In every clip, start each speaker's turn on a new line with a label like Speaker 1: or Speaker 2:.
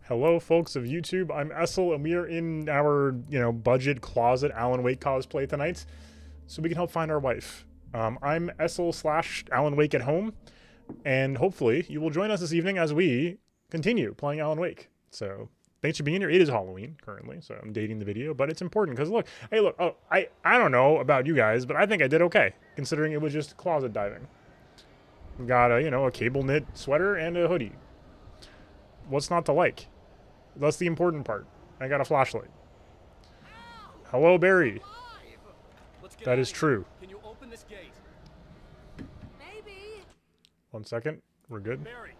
Speaker 1: Hello, folks of YouTube. I'm Essel, and we are in our, budget closet Alan Wake cosplay tonight, so we can help find our wife. I'm Essel slash Alan Wake at home, and hopefully you will join us this evening as we continue playing Alan Wake. So thanks for being here. It is Halloween currently, so I'm dating the video, but it's important because look, hey, look. Oh, I don't know about you guys, but I think I did okay considering it was just closet diving. Got a cable knit sweater and a hoodie. What's not to like? That's the important part. I got a flashlight. Hello, Barry. That is true.
Speaker 2: Can you open this gate?
Speaker 3: Maybe.
Speaker 1: 1 second. We're good.
Speaker 2: Barry.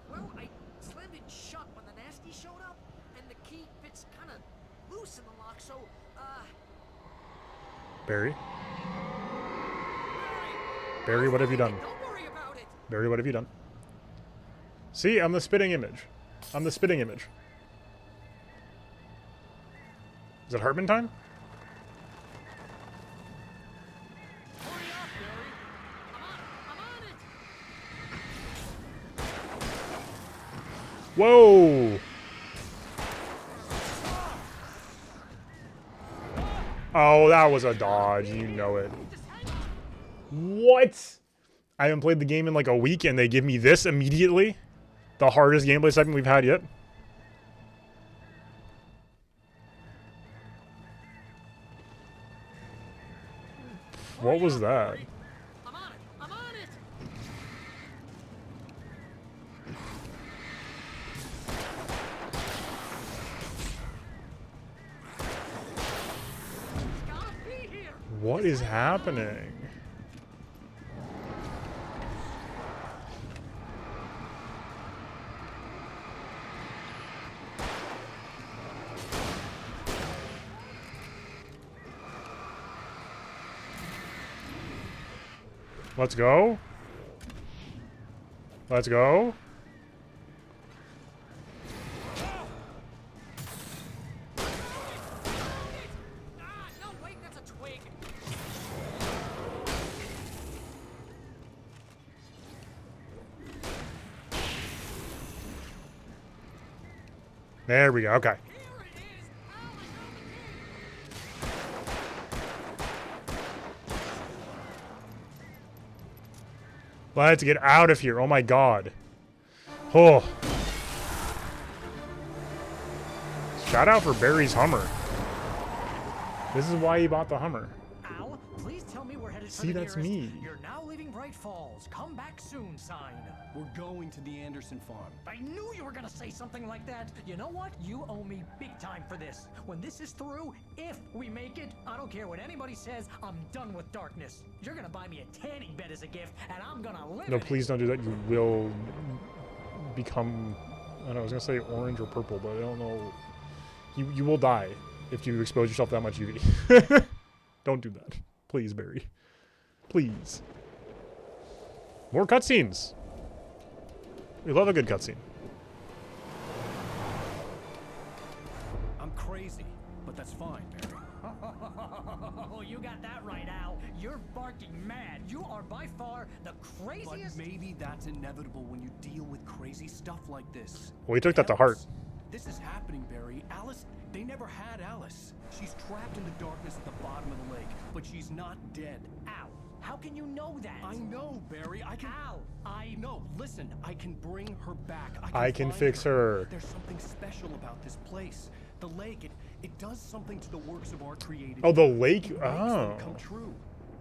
Speaker 3: Well, I slammed it shut when the nasty showed up, and the key fits kind of loose in the lock, so,
Speaker 1: Barry? Barry, what have you done?
Speaker 3: Don't worry about it.
Speaker 1: Barry, what have you done? See, I'm the spitting image. I'm the spitting image. Is it Hartman time?
Speaker 2: Hurry up, Barry.
Speaker 3: I'm on it.
Speaker 1: Whoa! Oh, that was a dodge. You know it. What? I haven't played the game in like a week and they give me this immediately? The hardest gameplay segment we've had yet? What was that?
Speaker 3: I'm on it. I'm on it. It's gotta be here.
Speaker 1: What is happening? Let's go. Let's go.
Speaker 3: No, wait, that's a twig.
Speaker 1: There we go. Okay.
Speaker 3: Here it is. Ow, I found the key.
Speaker 1: Let's get out of here. Oh my god. Oh. Shout out for Barry's Hummer. This is why he bought the Hummer.
Speaker 4: Al, please tell me we're headed for
Speaker 1: See,
Speaker 4: the
Speaker 1: that's
Speaker 4: nearest
Speaker 1: me.
Speaker 4: "You're now leaving Bright Falls. Come back soon" sign.
Speaker 2: We're going to the Anderson farm.
Speaker 4: I knew you were gonna say something like that. You know what? You owe me big time for this. When this is through, if we make it, I don't care what anybody says, I'm done with darkness. You're gonna buy me a tanning bed as a gift, and I'm gonna live
Speaker 1: No,
Speaker 4: in it.
Speaker 1: please don't do that. You will become, I don't know, I was going to say orange or purple, but I don't know. You will die if you expose yourself to that much UV. Don't do that. Please, Barry. Please. More cutscenes. We love a good cutscene.
Speaker 2: I'm crazy, but that's fine, Barry.
Speaker 4: Oh, you got that right, Al. You're barking mad. You are by far the
Speaker 2: But
Speaker 4: craziest.
Speaker 2: maybe that's inevitable when you deal with crazy stuff like this.
Speaker 1: Well, he took that to heart.
Speaker 2: Alice, this is happening, Barry. Alice, they never had Alice. She's trapped in the darkness at the bottom of the lake, but she's not dead.
Speaker 4: Al, how can you know that?
Speaker 2: I know, Barry. I can.
Speaker 4: Al,
Speaker 2: No, listen. I can bring her back.
Speaker 1: I can
Speaker 2: find
Speaker 1: fix her.
Speaker 2: There's something special about this place. The lake, it does something to the works of art created.
Speaker 1: Oh, the lake?
Speaker 2: It makes them
Speaker 1: Oh.
Speaker 2: come true.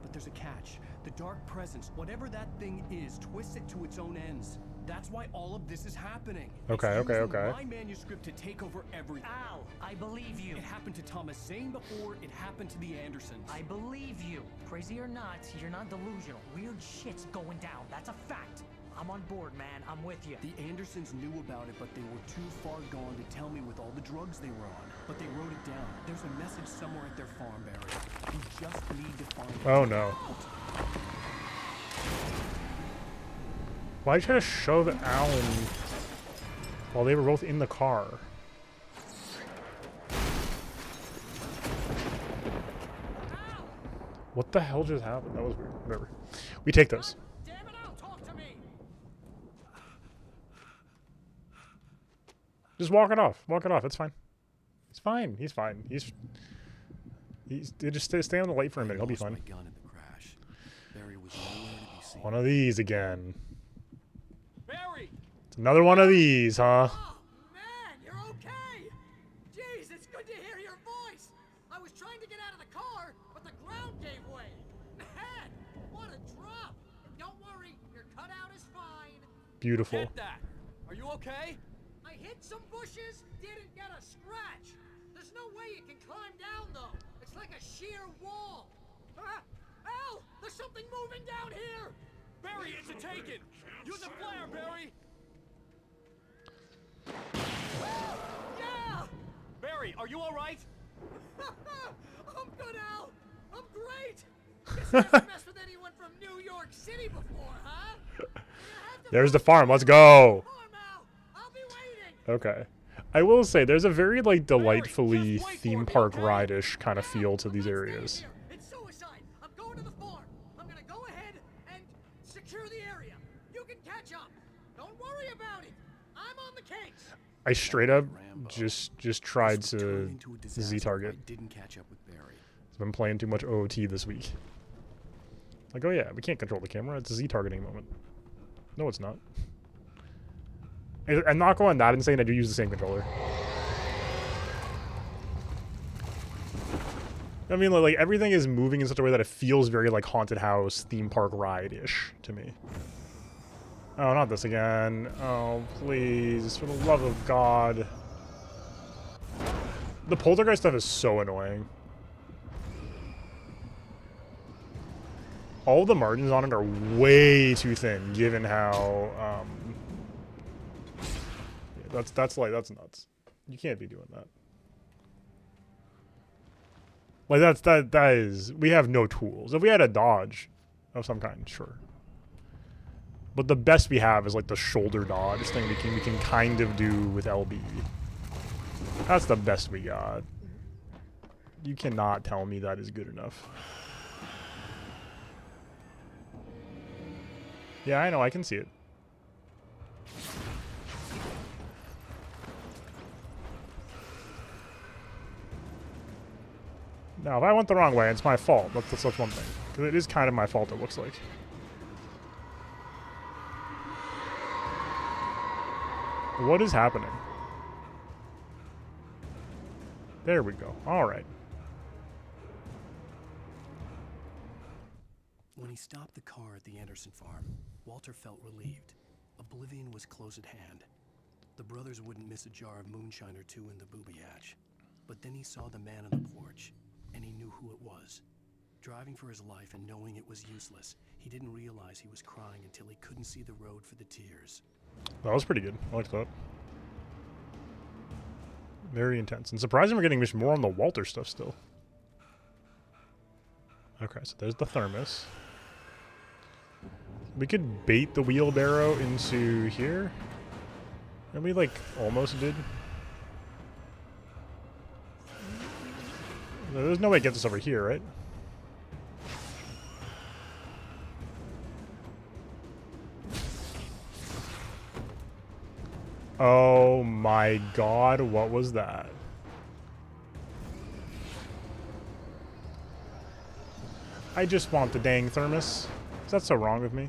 Speaker 2: But there's a catch. The dark presence, whatever that thing is, twists it to its own ends. That's why all of this is happening.
Speaker 1: Okay,
Speaker 2: It's
Speaker 1: okay,
Speaker 2: using
Speaker 1: okay.
Speaker 2: my manuscript to take over everything.
Speaker 4: Al, I believe you.
Speaker 2: It happened to Thomas Zane before it happened to the Andersons.
Speaker 4: I believe you. Crazy or not, you're not delusional. Weird shit's going down. That's a fact. I'm on board, man. I'm with you.
Speaker 2: The Andersons knew about it, but they were too far gone to tell me with all the drugs they were on. But they wrote it down. There's a message somewhere at their farm, Barry. We just need to find it.
Speaker 1: Oh, no. Why'd you try to shove Alan while they were both in the car? What the hell just happened? That was weird. Whatever. We take those.
Speaker 3: Damn it, Al, talk to me.
Speaker 1: Just walk it off. Walk it off. It's fine. It's fine. He's fine. Just stay on the light for a minute. He'll be fine.
Speaker 2: My gun in the crash. Barry was nowhere to be seen.
Speaker 1: One of these again.
Speaker 2: Barry!
Speaker 1: It's another one of these, huh?
Speaker 3: Oh, man, you're okay. Jeez, it's good to hear your voice. I was trying to get out of the car, but the ground gave way. Man, what a drop. Don't worry, your cutout is fine.
Speaker 1: Beautiful.
Speaker 2: Get that! Are you okay?
Speaker 3: I hit some bushes, didn't get a scratch. There's no way you can climb down, though. It's like a sheer wall. Al, there's something moving down here.
Speaker 2: Barry, it's a taken! Use a flare, Barry!
Speaker 3: Yeah!
Speaker 2: Barry, are you alright?
Speaker 3: I'm good, Al. I'm great. Guess you never messed with anyone from New York City before, huh?
Speaker 1: There's the farm. Let's go.
Speaker 3: Farm, Al. I'll be waiting.
Speaker 1: Okay. I will say, there's a very, like, delightfully
Speaker 2: just wait for
Speaker 1: theme
Speaker 2: me,
Speaker 1: park
Speaker 2: okay?
Speaker 1: ride-ish kind of feel to
Speaker 3: I'm
Speaker 1: these
Speaker 3: not staying
Speaker 1: areas.
Speaker 3: here. It's suicide. I'm going to the farm. I'm gonna go ahead and secure the area. You can catch up. Don't worry about it. I'm on the case.
Speaker 1: I straight up
Speaker 2: Rambo.
Speaker 1: just tried
Speaker 2: This would
Speaker 1: to
Speaker 2: turn into a disaster if
Speaker 1: Z-target.
Speaker 2: I didn't catch up with Barry.
Speaker 1: I've been playing too much OOT this week. Like, oh yeah, we can't control the camera. It's a Z-targeting moment. No, it's not. I'm not going that insane. I do use the same controller. I mean, like, everything is moving in such a way that it feels very, like, haunted house, theme park ride-ish to me. Oh, not this again. Oh, please. For the love of God. The poltergeist stuff is so annoying. All the margins on it are way too thin, given how, yeah, that's nuts. You can't be doing that. Like, that is, we have no tools. If we had a dodge of some kind, sure. But the best we have is, like, the shoulder dodge thing we can kind of do with LB. That's the best we got. You cannot tell me that is good enough. Yeah, I know, I can see it. Now, if I went the wrong way, it's my fault. That's one thing. Because it is kind of my fault, it looks like. What is happening? There we go. Alright.
Speaker 2: When he stopped the car at the Anderson farm, Walter felt relieved. Oblivion was close at hand. The brothers wouldn't miss a jar of moonshine or two in the booby hatch. But then he saw the man on the porch, and he knew who it was. Driving for his life and knowing it was useless, he didn't realize he was crying until he couldn't see the road for the tears.
Speaker 1: That was pretty good. I liked that. Very intense. And surprising we're getting more on the Walter stuff still. Okay, so there's the thermos. We could bait the wheelbarrow into here. And we, like, almost did. There's no way it gets us over here, right? Oh my God, what was that? I just want the dang thermos. Is that so wrong with me?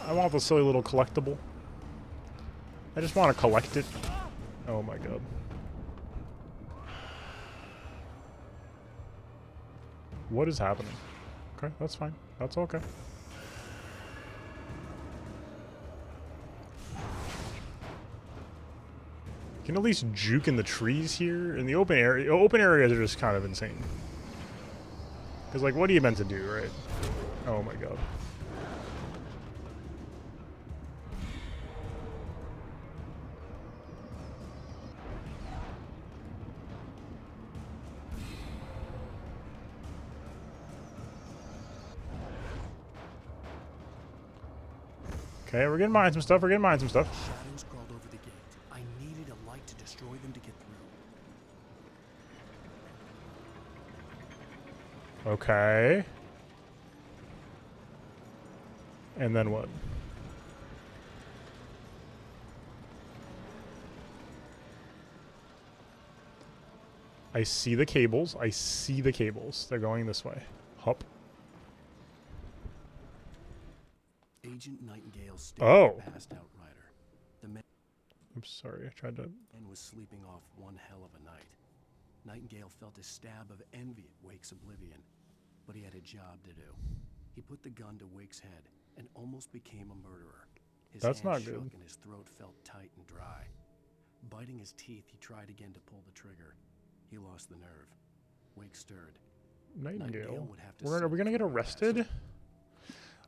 Speaker 1: I want the silly little collectible. I just want to collect it. Oh my God. What is happening? Okay, that's fine. That's okay. You can at least juke in the trees here. In the open area, open areas are just kind of insane. Because, like, what are you meant to do, right? Oh my God. Okay, we're getting mine some stuff. We're getting mine some stuff.
Speaker 2: Shadows crawled over the gate. I needed a light to destroy them to get through.
Speaker 1: Okay. And then what? I see the cables. I see the cables. They're going this way. Hup.
Speaker 2: Agent Nightingale stared
Speaker 1: Oh.
Speaker 2: at the passed out rider. The man
Speaker 1: Oops, sorry. I tried to...
Speaker 2: was sleeping off one hell of a night. Nightingale felt a stab of envy at Wake's oblivion, but he had a job to do. He put the gun to Wake's head and almost became a murderer. His
Speaker 1: That's
Speaker 2: hands
Speaker 1: not good.
Speaker 2: shook and his throat felt tight and dry. Biting his teeth, he tried again to pull the trigger. He lost the nerve. Wake stirred.
Speaker 1: Nightingale.
Speaker 2: would have to
Speaker 1: Are we
Speaker 2: settle
Speaker 1: gonna get
Speaker 2: for the
Speaker 1: arrested?
Speaker 2: rest.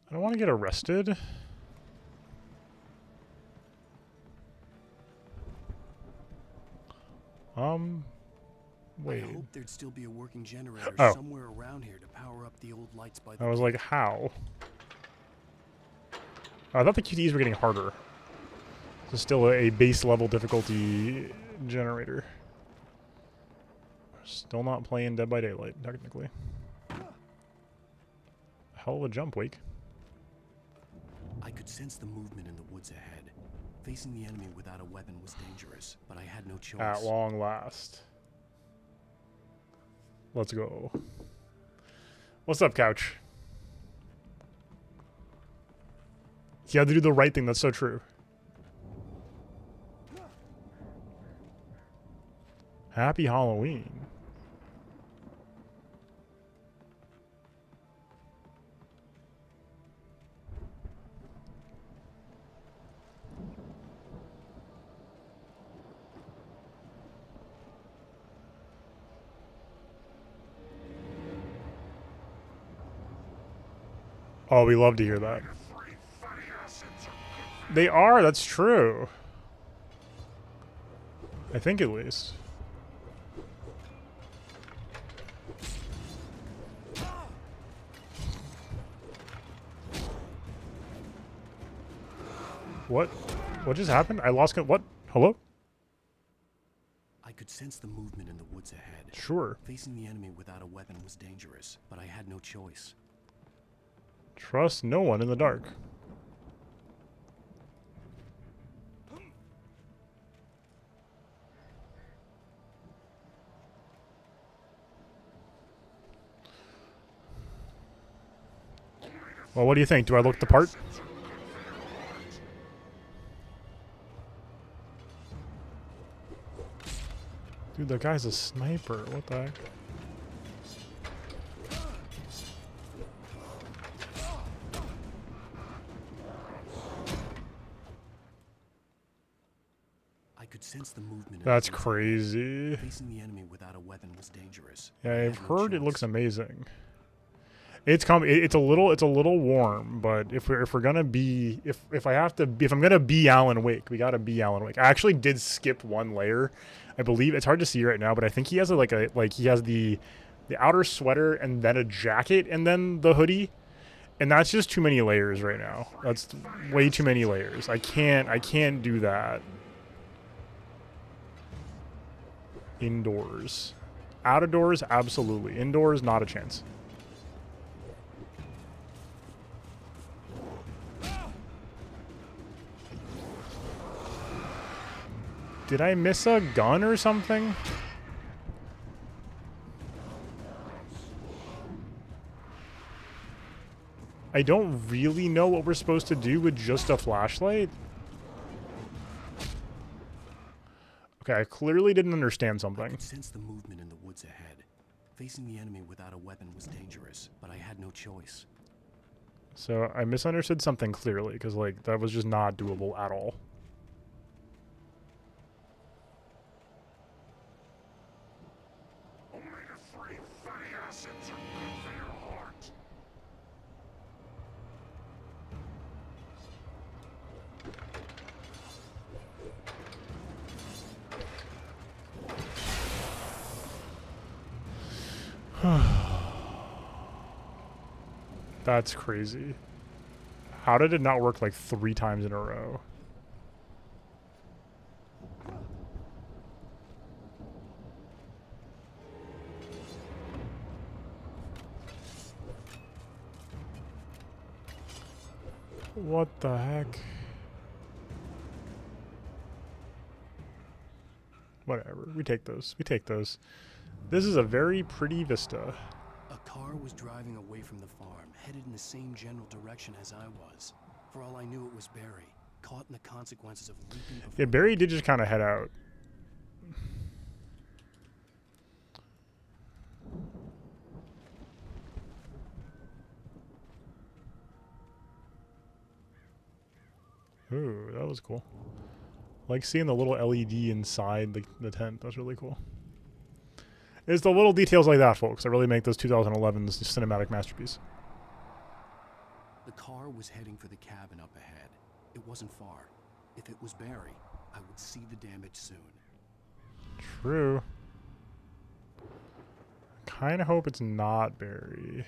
Speaker 1: I don't want to get arrested. Wait.
Speaker 2: I hoped there'd still be a working generator
Speaker 1: Oh.
Speaker 2: somewhere around here to power up the old lights by the
Speaker 1: I was like, how? I thought the QTEs were getting harder. This is still a base level difficulty generator. Still not playing Dead by Daylight, technically. Hell of a jump, Wake.
Speaker 2: I could sense the movement in the woods ahead. Facing the enemy without a weapon was dangerous, but I had no choice.
Speaker 1: At long last. Let's go. What's up, Couch? You had to do the right thing. That's so true. Happy Halloween. Oh, we love to hear that. They are, that's true. I think at least. What? What just happened? I lost what? Hello?
Speaker 2: I could sense the movement in the woods ahead.
Speaker 1: Sure.
Speaker 2: Facing the enemy without a weapon was dangerous, but I had no choice.
Speaker 1: Trust no one in the dark. Well, what do you think? Do I look the part? Dude, that guy's a sniper. What the heck?
Speaker 2: I could sense the movement. In
Speaker 1: That's
Speaker 2: the woods ahead.
Speaker 1: crazy.
Speaker 2: Facing the enemy without a weapon was dangerous.
Speaker 1: Yeah,
Speaker 2: but I
Speaker 1: I've
Speaker 2: had no
Speaker 1: heard it
Speaker 2: choice.
Speaker 1: looks amazing. It's it's a little warm, but if we're gonna be if I have to if I'm gonna be Alan Wake, we gotta be Alan Wake. I actually did skip one layer. I believe it's hard to see right now, but I think he has he has the outer sweater and then a jacket and then the hoodie. And that's just too many layers right now. That's way too many layers. I can't do that. Indoors. Out of doors, absolutely. Indoors, not a chance. Did I miss a gun or something? I don't really know what we're supposed to do with just a flashlight. Okay, I clearly didn't understand
Speaker 2: I
Speaker 1: something.
Speaker 2: could sense the movement in the woods ahead. Facing the enemy without a weapon was dangerous, but I had no choice.
Speaker 1: So I misunderstood something clearly, because like that was just not doable at all. That's crazy. How did it not work like 3 times in a row? What the heck? Whatever. We take those. We take those. This is a very pretty vista.
Speaker 2: A car was driving away from the farm, headed in the same general direction as I was. For all I knew, it was Barry, caught in the consequences of leaping before.
Speaker 1: Yeah, Barry did just kind of head out. Ooh, that was cool. Like seeing the little LED inside the tent. That's really cool. It's the little details like that, folks, that really make those 2011's cinematic masterpiece.
Speaker 2: The car was heading for the cabin up ahead. It wasn't far. If it was Barry, I would see the damage soon.
Speaker 1: True. Kind of hope it's not Barry.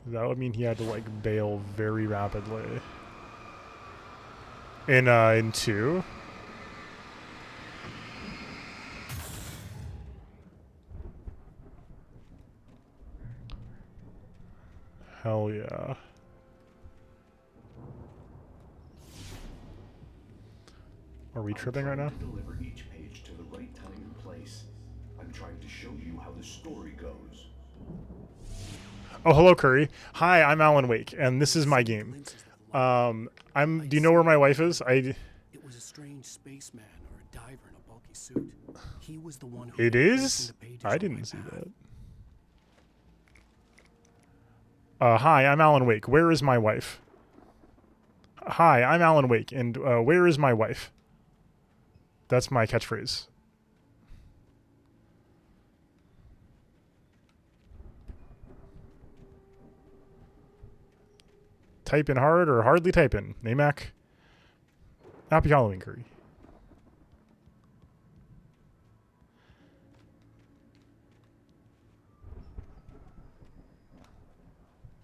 Speaker 1: That would mean he had to like bail very rapidly. In 2. Hell yeah. Are we tripping right now?
Speaker 5: To deliver each page to the right time and place. I'm trying to show you how the story goes.
Speaker 1: Oh, hello, Curry. Hi, I'm Alan Wake, and this is my game. Do you know where my wife is?
Speaker 2: It was a strange spaceman or a diver in a bulky suit. He was the one who
Speaker 1: It
Speaker 2: was
Speaker 1: is?
Speaker 2: placing the pages
Speaker 1: I
Speaker 2: on
Speaker 1: didn't
Speaker 2: my
Speaker 1: see
Speaker 2: path.
Speaker 1: that. Hi, I'm Alan Wake. Where is my wife? Hi, I'm Alan Wake, and where is my wife? That's my catchphrase. Type in hard or hardly type in. Namac. Happy Halloween, Curry.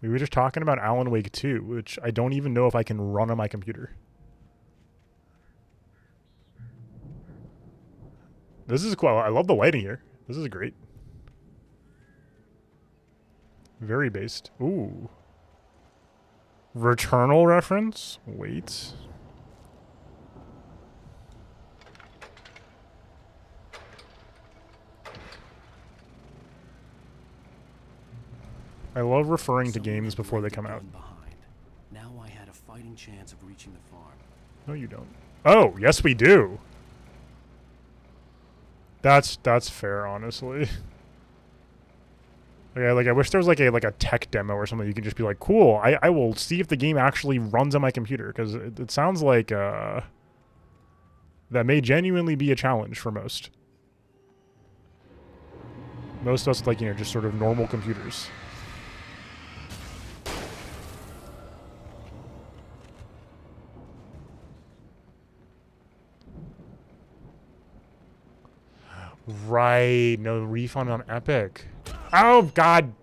Speaker 1: We were just talking about Alan Wake 2, which I don't even know if I can run on my computer. This is cool. I love the lighting here. This is great. Very based. Ooh. Returnal reference? Wait. I love referring to
Speaker 2: Someone
Speaker 1: games
Speaker 2: had
Speaker 1: before they
Speaker 2: left a
Speaker 1: come out.
Speaker 2: gun behind. Now I had a fighting chance of reaching the farm.
Speaker 1: No, you don't. Oh, yes, we do. That's fair, honestly. Okay, like I wish there was like a tech demo or something. You can just be like, cool. I will see if the game actually runs on my computer, because it sounds like that may genuinely be a challenge for most. Most of us, like, you know, just sort of normal computers. Right, no refund on Epic. Oh, God.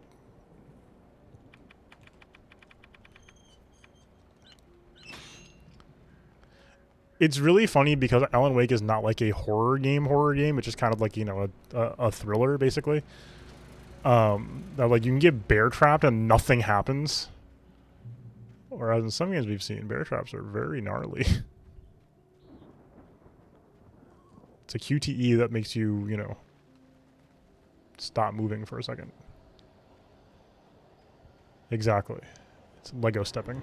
Speaker 1: It's really funny because Alan Wake is not like a horror game. It's just kind of like, you know, a thriller, basically. That, like, you can get bear trapped and nothing happens. Whereas in some games we've seen, bear traps are very gnarly. It's a QTE that makes you, you know, stop moving for a second. Exactly. It's Lego stepping.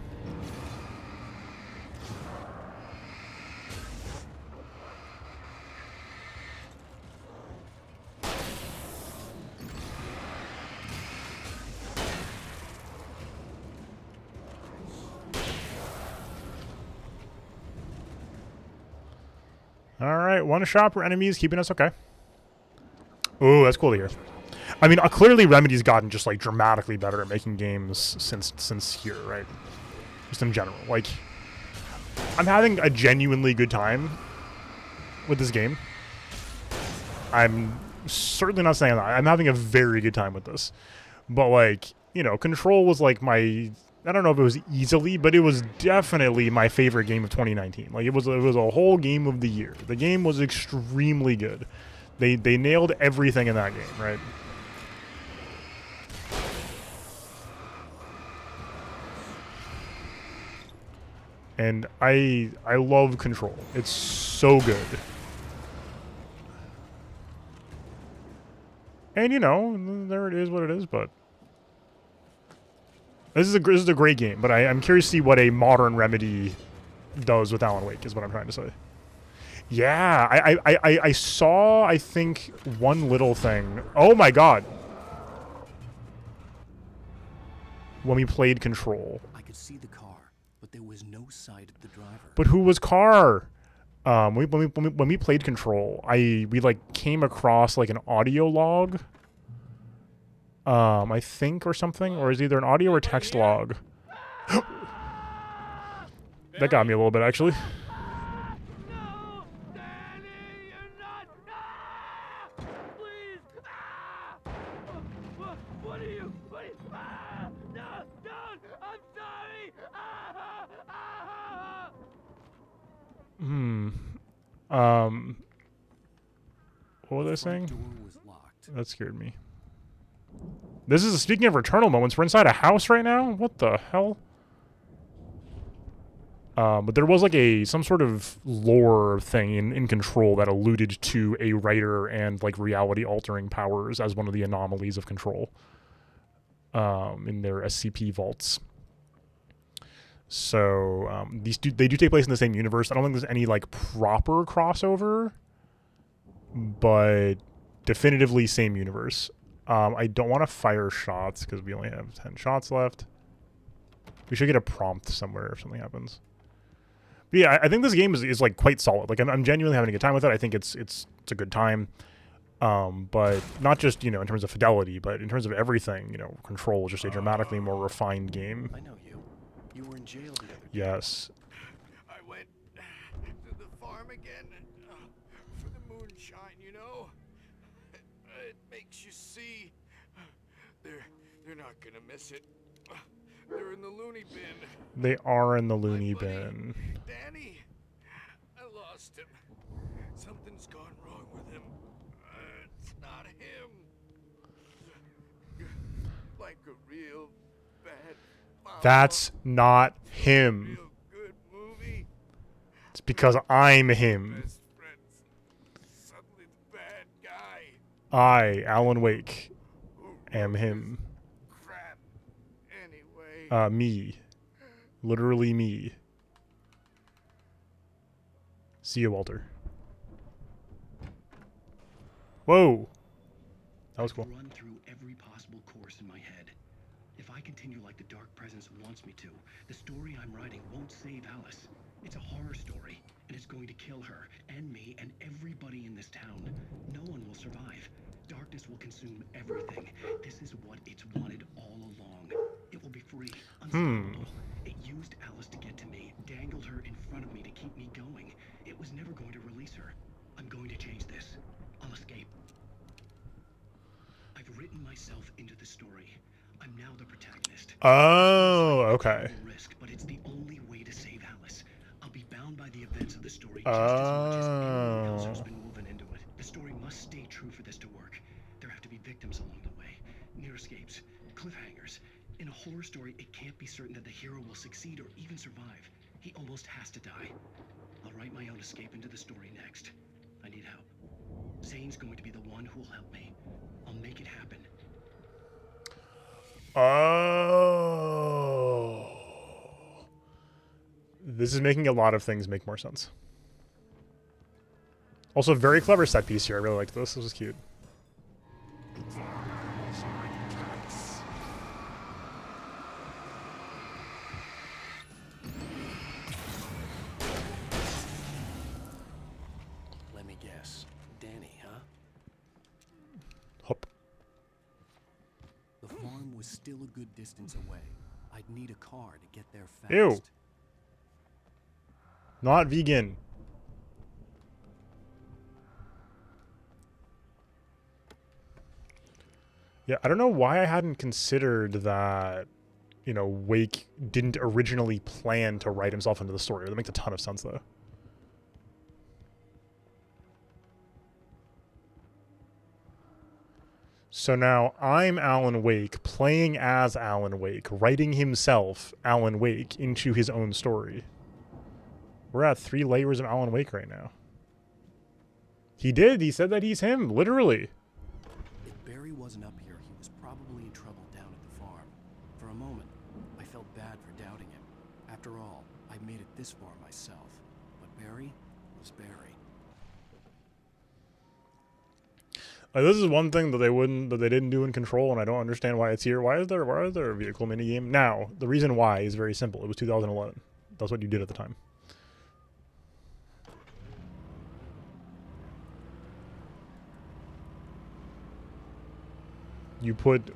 Speaker 1: Alright, one shop or enemies keeping us okay. Ooh, that's cool to hear. I mean, clearly Remedy's gotten just like dramatically better at making games since here, right? Just in general. Like, I'm having a genuinely good time with this game. I'm certainly not saying that. I'm having a very good time with this. But like, you know, Control was like my, I don't know if it was easily, but it was definitely my favorite game of 2019. Like, it was a whole game of the year. The game was extremely good. They nailed everything in that game, right? And I love Control. It's so good. And you know, there it is, what it is. But this is a great game. But I'm curious to see what a modern Remedy does with Alan Wake. Is what I'm trying to say. Yeah, I saw, I think, one little thing. Oh my god. When we played Control.
Speaker 2: I could see the car, but there was no sight of the driver.
Speaker 1: But who was Carr? When we played Control, we like came across like an audio log. I think, or something, or is either an audio or text log. That got me a little bit, actually. What was I saying?
Speaker 2: Door was locked.
Speaker 1: That scared me. This is, speaking of Returnal moments, we're inside a house right now? What the hell? But there was like some sort of lore thing in Control that alluded to a writer and like reality altering powers as one of the anomalies of Control. In their SCP vaults. So they do take place in the same universe. I don't think there's any like proper crossover, but definitively same universe. I don't want to fire shots because we only have 10 shots left. We should get a prompt somewhere if something happens. But yeah, I think this game is like quite solid. Like I'm genuinely having a good time with it. I think it's a good time. But not just, you know, in terms of fidelity, but in terms of everything, you know, Control is just a dramatically more refined game.
Speaker 2: I know you. You were in jail the other day.
Speaker 1: Yes.
Speaker 6: I went to the farm again for the moonshine, you know? It makes you see. They're not gonna miss it. They're in the loony bin.
Speaker 1: They are in the
Speaker 6: My
Speaker 1: loony
Speaker 6: buddy,
Speaker 1: bin.
Speaker 6: Danny, I lost him. Something's gone wrong with him. It's not him. Like a real bad mama,
Speaker 1: That's not him.
Speaker 6: real good movie.
Speaker 1: It's because I'm him.
Speaker 6: Best friends. Suddenly the bad guy.
Speaker 1: I, Alan Wake,
Speaker 6: Who
Speaker 1: am
Speaker 6: wrote
Speaker 1: him.
Speaker 6: this crap anyway.
Speaker 1: Me. Literally me. See you, Walter. Whoa. That was cool.
Speaker 2: I've run through every possible course in my head. If I continue like the Dark Presence wants me to, the story I'm writing won't save Alice. It's a horror story, and it's going to kill her, and me, and everybody in this town. No one will survive. Darkness will consume everything. This is what it's wanted all along. It will be free, unstoppable. It used Alice to get to me, dangled her in front of me to keep me going. It was never going to release her. I'm going to change this. I'll escape. I've written myself into the story. I'm now the protagonist.
Speaker 1: Oh, okay.
Speaker 2: It's a risk, but it's the only way to save Alice. I'll be bound by the events of the story just as much as anyone else who's been woven into it. The story must stay true for this to work. There have to be victims along the way, near escapes, cliffhangers. In a horror story, it can't be certain that the hero will succeed or even survive. He almost has to die. I'll write my own escape into the story next. I need help. Zane's going to be the one who will help me. I'll make it happen.
Speaker 1: Oh. This is making a lot of things make more sense. Also, very clever set piece here. I really liked this. This was cute.
Speaker 2: Let me guess. Danny, huh?
Speaker 1: Hop.
Speaker 2: The farm was still a good distance away. I'd need a car to get there fast.
Speaker 1: Ew. Not vegan. Yeah, I don't know why I hadn't considered that, you know, Wake didn't originally plan to write himself into the story. That makes a ton of sense, though. So now I'm Alan Wake, playing as Alan Wake, writing himself, Alan Wake, into his own story. We're at 3 layers of Alan Wake right now. He did. He said that he's him, literally.
Speaker 2: If Barry wasn't up here, he was probably in trouble down at the farm. For a moment, I felt bad for doubting him. After all, I made it this far myself. But Barry was Barry.
Speaker 1: This is one thing that they didn't do in Control, and I don't understand why it's here. Why is there a vehicle minigame? Now, the reason why is very simple. It was 2011. That's what you did at the time.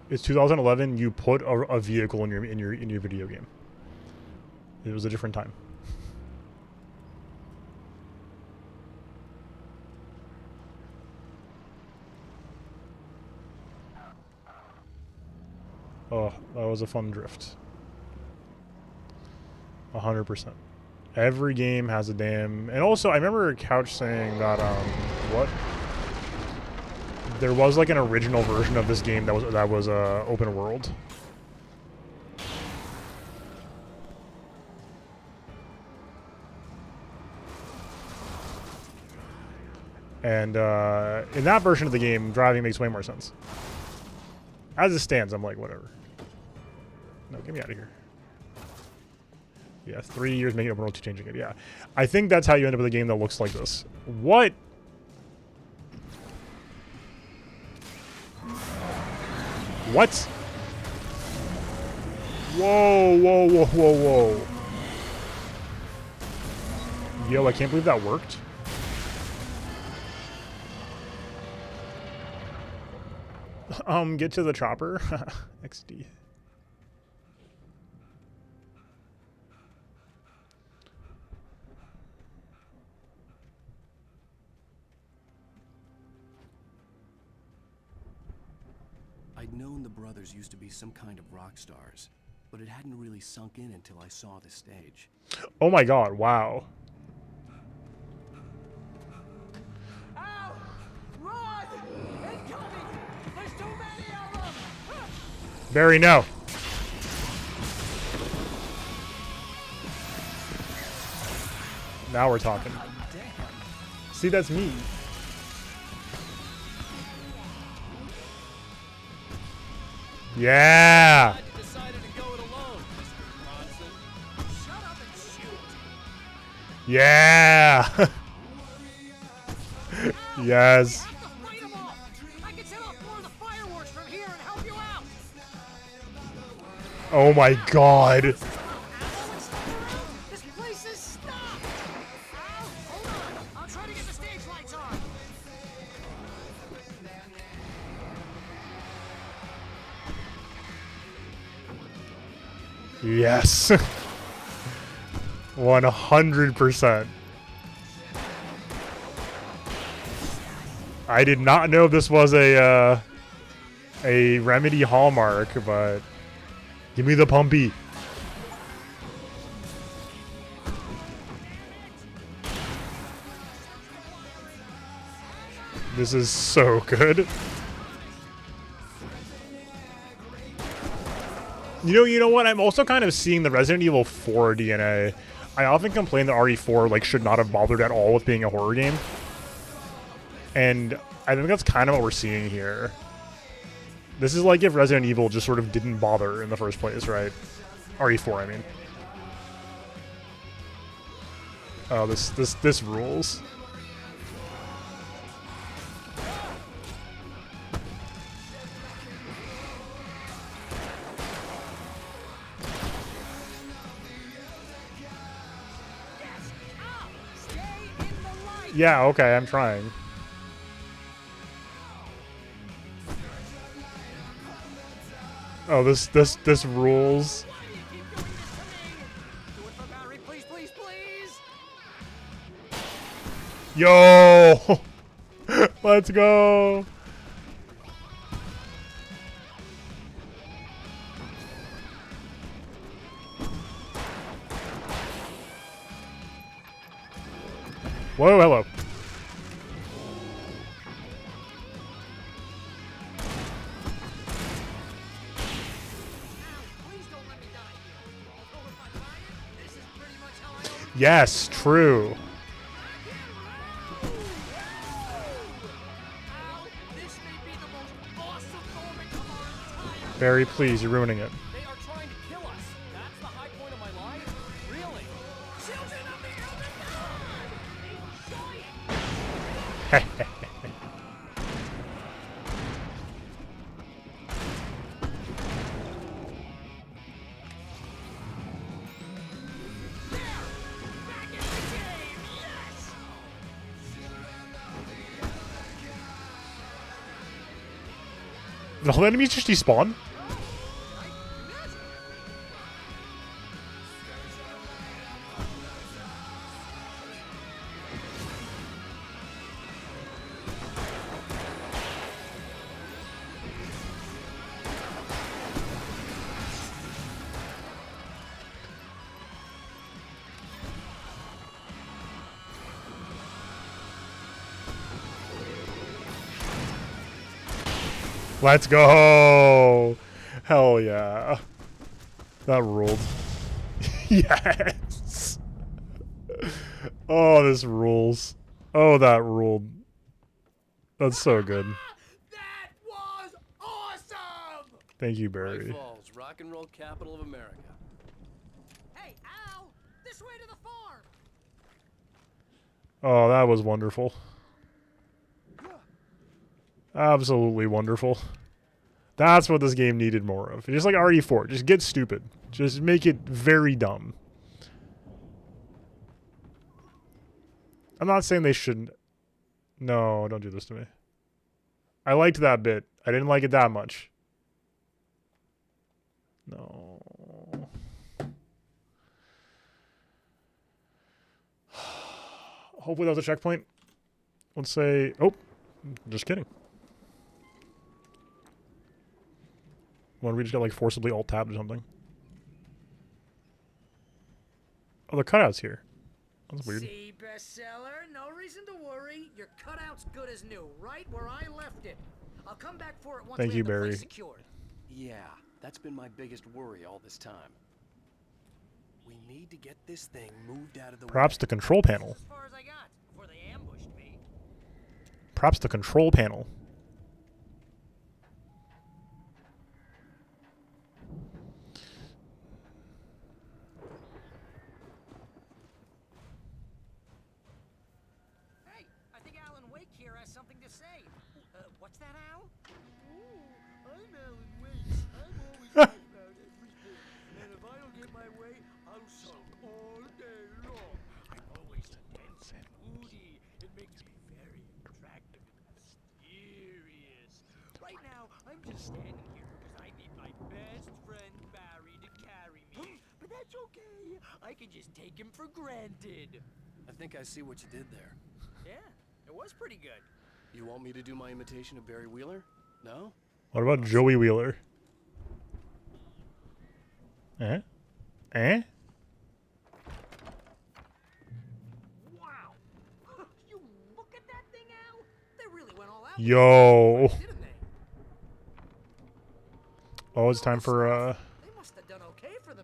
Speaker 1: It's 2011. You put a vehicle in your video game. It was a different time. Oh, that was a fun drift. 100%. Every game has a damn... And also, I remember Couch saying that, what? There was like an original version of this game that was open world. And in that version of the game, driving makes way more sense. As it stands, I'm like, whatever. No, get me out of here. Yeah, 3 years making open world to changing it. Yeah, I think that's how you end up with a game that looks like this. What? What? Whoa, whoa, whoa, whoa, whoa. Yo, I can't believe that worked. Get to the chopper. XD.
Speaker 2: I'd known the brothers used to be some kind of rock stars, but it hadn't really sunk in until I saw the stage.
Speaker 1: Oh my god, wow.
Speaker 3: Ow! Run! Incoming! There's too many of them!
Speaker 1: Barry, no. Now we're talking. See, that's me. Yeah.
Speaker 3: You decided to go it alone, Mr. Bronson. Shut up and shoot!
Speaker 1: Yeah. Yes.
Speaker 3: I have to fight them all! I can set off more of the fireworks from here and help you out!
Speaker 1: Oh my god.
Speaker 3: Ow, it's still around! This place is stopped! Ow, hold on! I'll try to get the stage lights on!
Speaker 1: Yes. 100%. I did not know this was a Remedy hallmark, but give me the pumpy. This is so good. You know what? I'm also kind of seeing the Resident Evil 4 DNA. I often complain that RE4 like should not have bothered at all with being a horror game. And I think that's kind of what we're seeing here. This is like if Resident Evil just sort of didn't bother in the first place, right? RE4, I mean. Oh, this rules. Yeah, okay, I'm trying. Oh, this rules.
Speaker 3: Why do you keep doing this to me? Do it for Barry, please, please, please!
Speaker 1: Yo! Let's go! Whoa, hello.
Speaker 3: Please don't let me die here. Oh, if I die, this is pretty much how I always
Speaker 1: Yes, true.
Speaker 3: Ow! This may be the most awesome
Speaker 1: Barry, please, you're ruining it.
Speaker 2: They are trying to kill us. That's the high point of my life? Really? Children of the Elder God!
Speaker 1: Did all the enemies just despawn? Let's go! Hell yeah. That ruled. Yes! Oh, this rules. Oh, that ruled. That's so good.
Speaker 3: That was awesome!
Speaker 1: Thank you,
Speaker 2: Bright
Speaker 1: Barry.
Speaker 2: Falls, rock and roll capital of America.
Speaker 3: Hey, Al! This way to the farm!
Speaker 1: Oh, that was wonderful. Absolutely wonderful. That's what this game needed more of. Just like RE4. Just get stupid. Just make it very dumb. I'm not saying they shouldn't. No, don't do this to me. I liked that bit. I didn't like it that much. No. Hopefully that was a checkpoint. Let's say... Oh, just kidding. When we just got like forcibly alt-tabbed or something. Oh, the cutout's here. That's weird.
Speaker 3: See, bestseller, no reason to worry. Your cutout's good as new, right where I left it. I'll come back for it once
Speaker 1: Thank
Speaker 3: we
Speaker 1: you,
Speaker 3: have the place
Speaker 1: Barry.
Speaker 3: secured.
Speaker 2: Yeah, that's been my biggest worry all this time. We need to get this thing moved out of the
Speaker 1: Perhaps
Speaker 2: way.
Speaker 1: the control panel.
Speaker 3: As far as I got before they ambushed me.
Speaker 1: Perhaps the control panel.
Speaker 3: Hey, I think Alan Wake here has something to say. What's that, Al?
Speaker 6: I'm Alan Wake. I'm always right about everything. And if I don't get my way, I'll sulk all day long. I'm always tense and moody. It makes me very attractive and mysterious. Right now, I'm just standing here because I need my best friend Barry to carry me. But that's okay. I can just take him for granted.
Speaker 2: I think I see what you did there.
Speaker 3: Yeah, it was pretty good.
Speaker 2: You want me to do my imitation of Barry Wheeler? No?
Speaker 1: What about Joey Wheeler? Eh? Eh?
Speaker 3: Wow. You look at that thing, Al. They really went all out.
Speaker 1: Yo.
Speaker 3: Didn't they?
Speaker 1: Oh, it's time for,
Speaker 3: They must have done okay for the...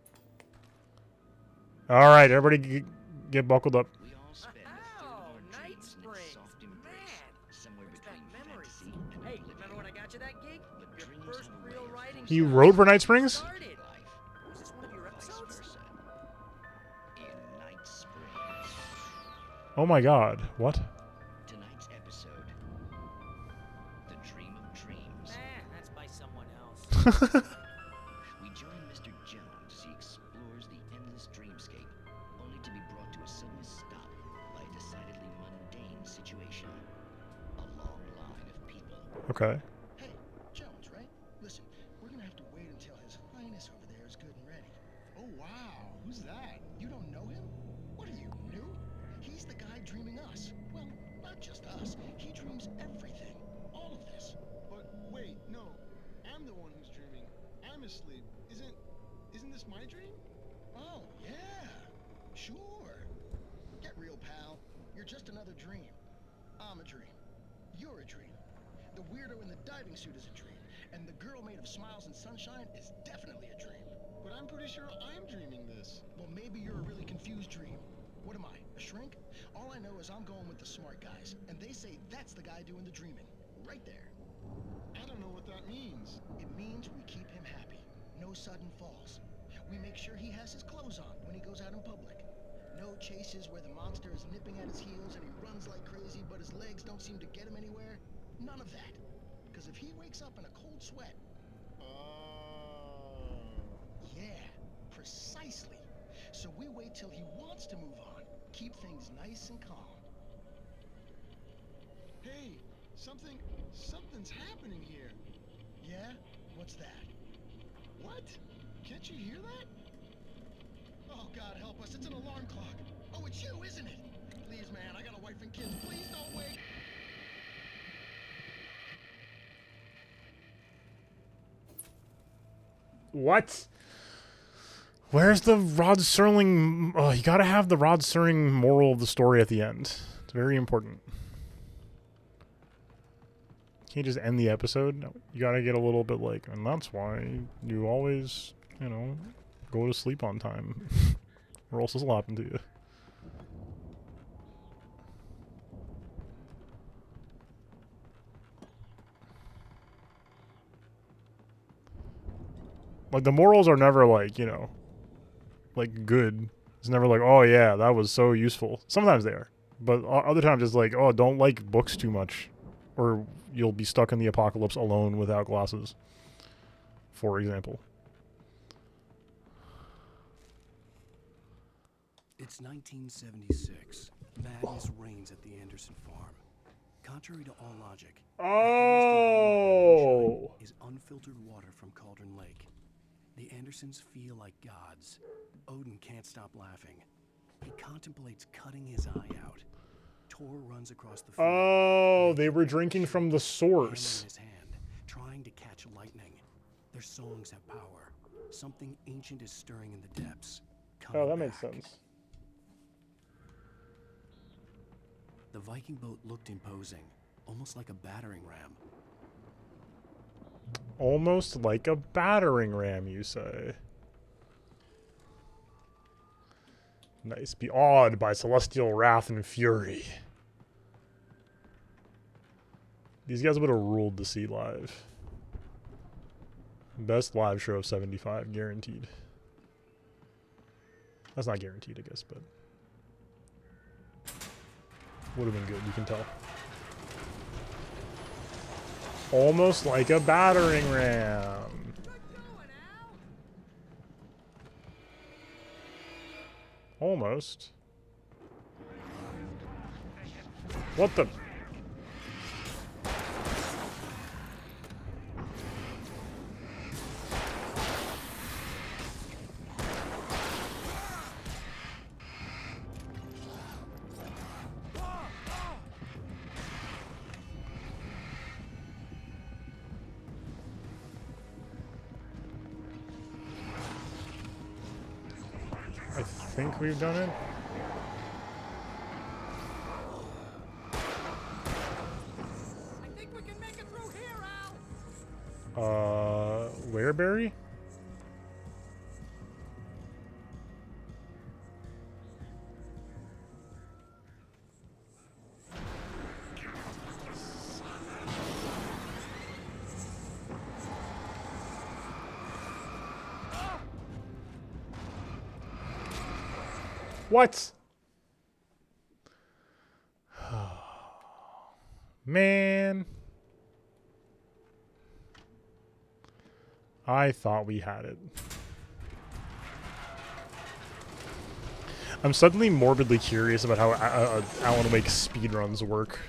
Speaker 1: Alright, everybody get buckled up.
Speaker 7: We all spend a third
Speaker 3: Oh,
Speaker 7: of our
Speaker 3: Night
Speaker 7: dreams in a
Speaker 3: Springs.
Speaker 7: soft embrace,
Speaker 3: Man,
Speaker 7: somewhere
Speaker 3: brings back
Speaker 7: between
Speaker 3: memories.
Speaker 7: fantasy and
Speaker 3: Hey,
Speaker 7: oblivion.
Speaker 3: remember when I got you that gig?
Speaker 7: But
Speaker 3: Your
Speaker 7: dreams
Speaker 3: first
Speaker 7: are a
Speaker 3: real
Speaker 7: way of
Speaker 3: writing
Speaker 1: You
Speaker 3: job.
Speaker 1: rode for Night Springs?
Speaker 3: Started.
Speaker 7: life,
Speaker 3: Was this one of your
Speaker 7: vice
Speaker 3: episodes?
Speaker 7: versa. In Night Springs.
Speaker 1: Oh my god. What?
Speaker 7: Tonight's episode, The Dream of Dreams.
Speaker 3: That's by someone else.
Speaker 7: We join Mr. Jones as he explores the endless dreamscape, only to be brought to a sudden stop by a decidedly mundane situation. A long line of people.
Speaker 1: Okay.
Speaker 8: Hey, Jones, right? Listen, we're gonna have to wait until His Highness over there is good and ready. Oh, wow. Who's that? You don't know him? What are you, new? He's the guy dreaming us. Well, not just us. He dreams everything. All of this.
Speaker 9: But wait, no. I'm the one who's dreaming. I'm asleep. Isn't this my dream?
Speaker 8: Oh, yeah. Sure. Get real, pal. You're just another dream. I'm a dream. You're a dream. The weirdo in the diving suit is a dream. And the girl made of smiles and sunshine is definitely a dream.
Speaker 9: But I'm pretty sure I'm dreaming this.
Speaker 8: Well, maybe you're a really confused dream. What am I, a shrink? All I know is I'm going with the smart guys, and they say that's the guy doing the dreaming. Right there. I don't know what that means. It means we keep him happy. No sudden falls. We make sure he has his clothes on when he goes out in public. No chases where the monster is nipping at his heels and he runs like crazy, but his legs don't seem to get him anywhere. None of that. Because if he wakes up in a cold sweat... Yeah, precisely. So we wait till he wants to move on. Keep things nice and calm.
Speaker 9: Hey, something's happening here.
Speaker 8: Yeah? What's that?
Speaker 9: What? Can't you hear that?
Speaker 8: Oh, God help us, it's an alarm clock. Oh, it's you, isn't it? Please, man, I got a wife and kids. Please don't wait.
Speaker 1: What? Where's the Rod Serling? Oh, you gotta have the Rod Serling moral of the story at the end. It's very important. Can't just end the episode. No, you gotta get a little bit like, and that's why you always, you know, go to sleep on time, or else this will happen to you. Like, the morals are never like, you know, like good. It's never like, oh yeah, that was so useful. Sometimes they are, but other times it's like, oh, don't like books too much, or you'll be stuck in the apocalypse alone without glasses, for example.
Speaker 2: It's 1976. Madness reigns at the Anderson farm. Contrary to all logic,
Speaker 1: Oh!
Speaker 2: is unfiltered water from Cauldron Lake. The Andersons feel like gods. Odin can't stop laughing. He contemplates cutting his eye out. Tor runs across the field.
Speaker 1: Oh, they were drinking from the
Speaker 2: Hammer
Speaker 1: source.
Speaker 2: in his hand, trying to catch lightning. Their songs have power. Something ancient is stirring in the depths.
Speaker 1: Oh, that
Speaker 2: Coming
Speaker 1: makes
Speaker 2: back.
Speaker 1: sense.
Speaker 2: The Viking boat looked imposing, almost like a battering ram.
Speaker 1: Almost like a battering ram, you say. Nice. Be awed by celestial wrath and fury. These guys would have ruled the sea live. Best live show of 75, guaranteed. That's not guaranteed, I guess, but would have been good, you can tell. Almost like a battering ram. Almost. What the? I think we've done it.
Speaker 3: I think we can make it through here, Al.
Speaker 1: Where, Barry? What? Man. I thought we had it. I'm suddenly morbidly curious about how Alan Wake speedruns work.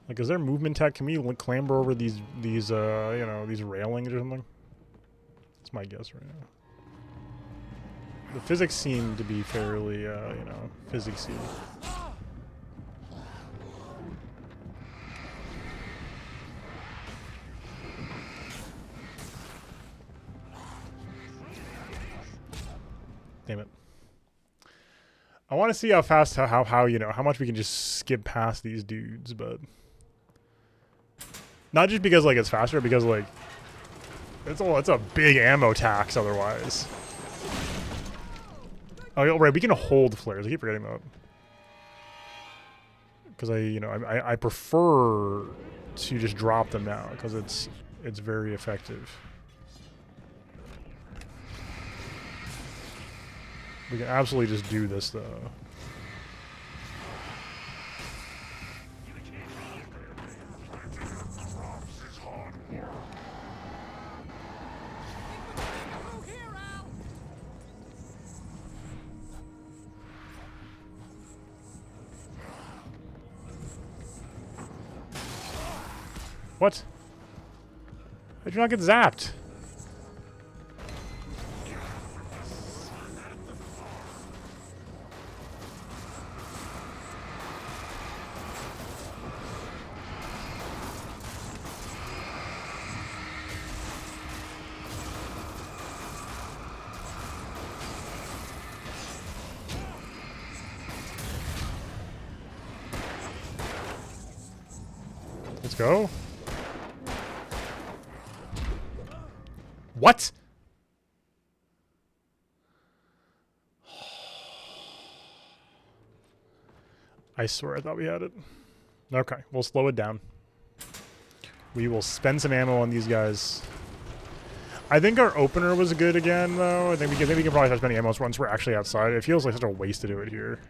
Speaker 1: Like, is there movement tech? Can we clamber over these you know, these railings or something? That's my guess right now. The physics seem to be fairly, you know, physicsy. Damn it. I want to see how fast, how you know, how much we can just skip past these dudes, but not just because like it's faster, because like it's a big ammo tax otherwise. Oh, right, we can hold flares. I keep forgetting that. Because I prefer to just drop them now because it's very effective. We can absolutely just do this though. What? How'd you not get zapped? Let's go. What? I swear I thought we had it. Okay, we'll slow it down. We will spend some ammo on these guys. I think our opener was good again, though. I think we can probably start spending ammo once we're actually outside. It feels like such a waste to do it here.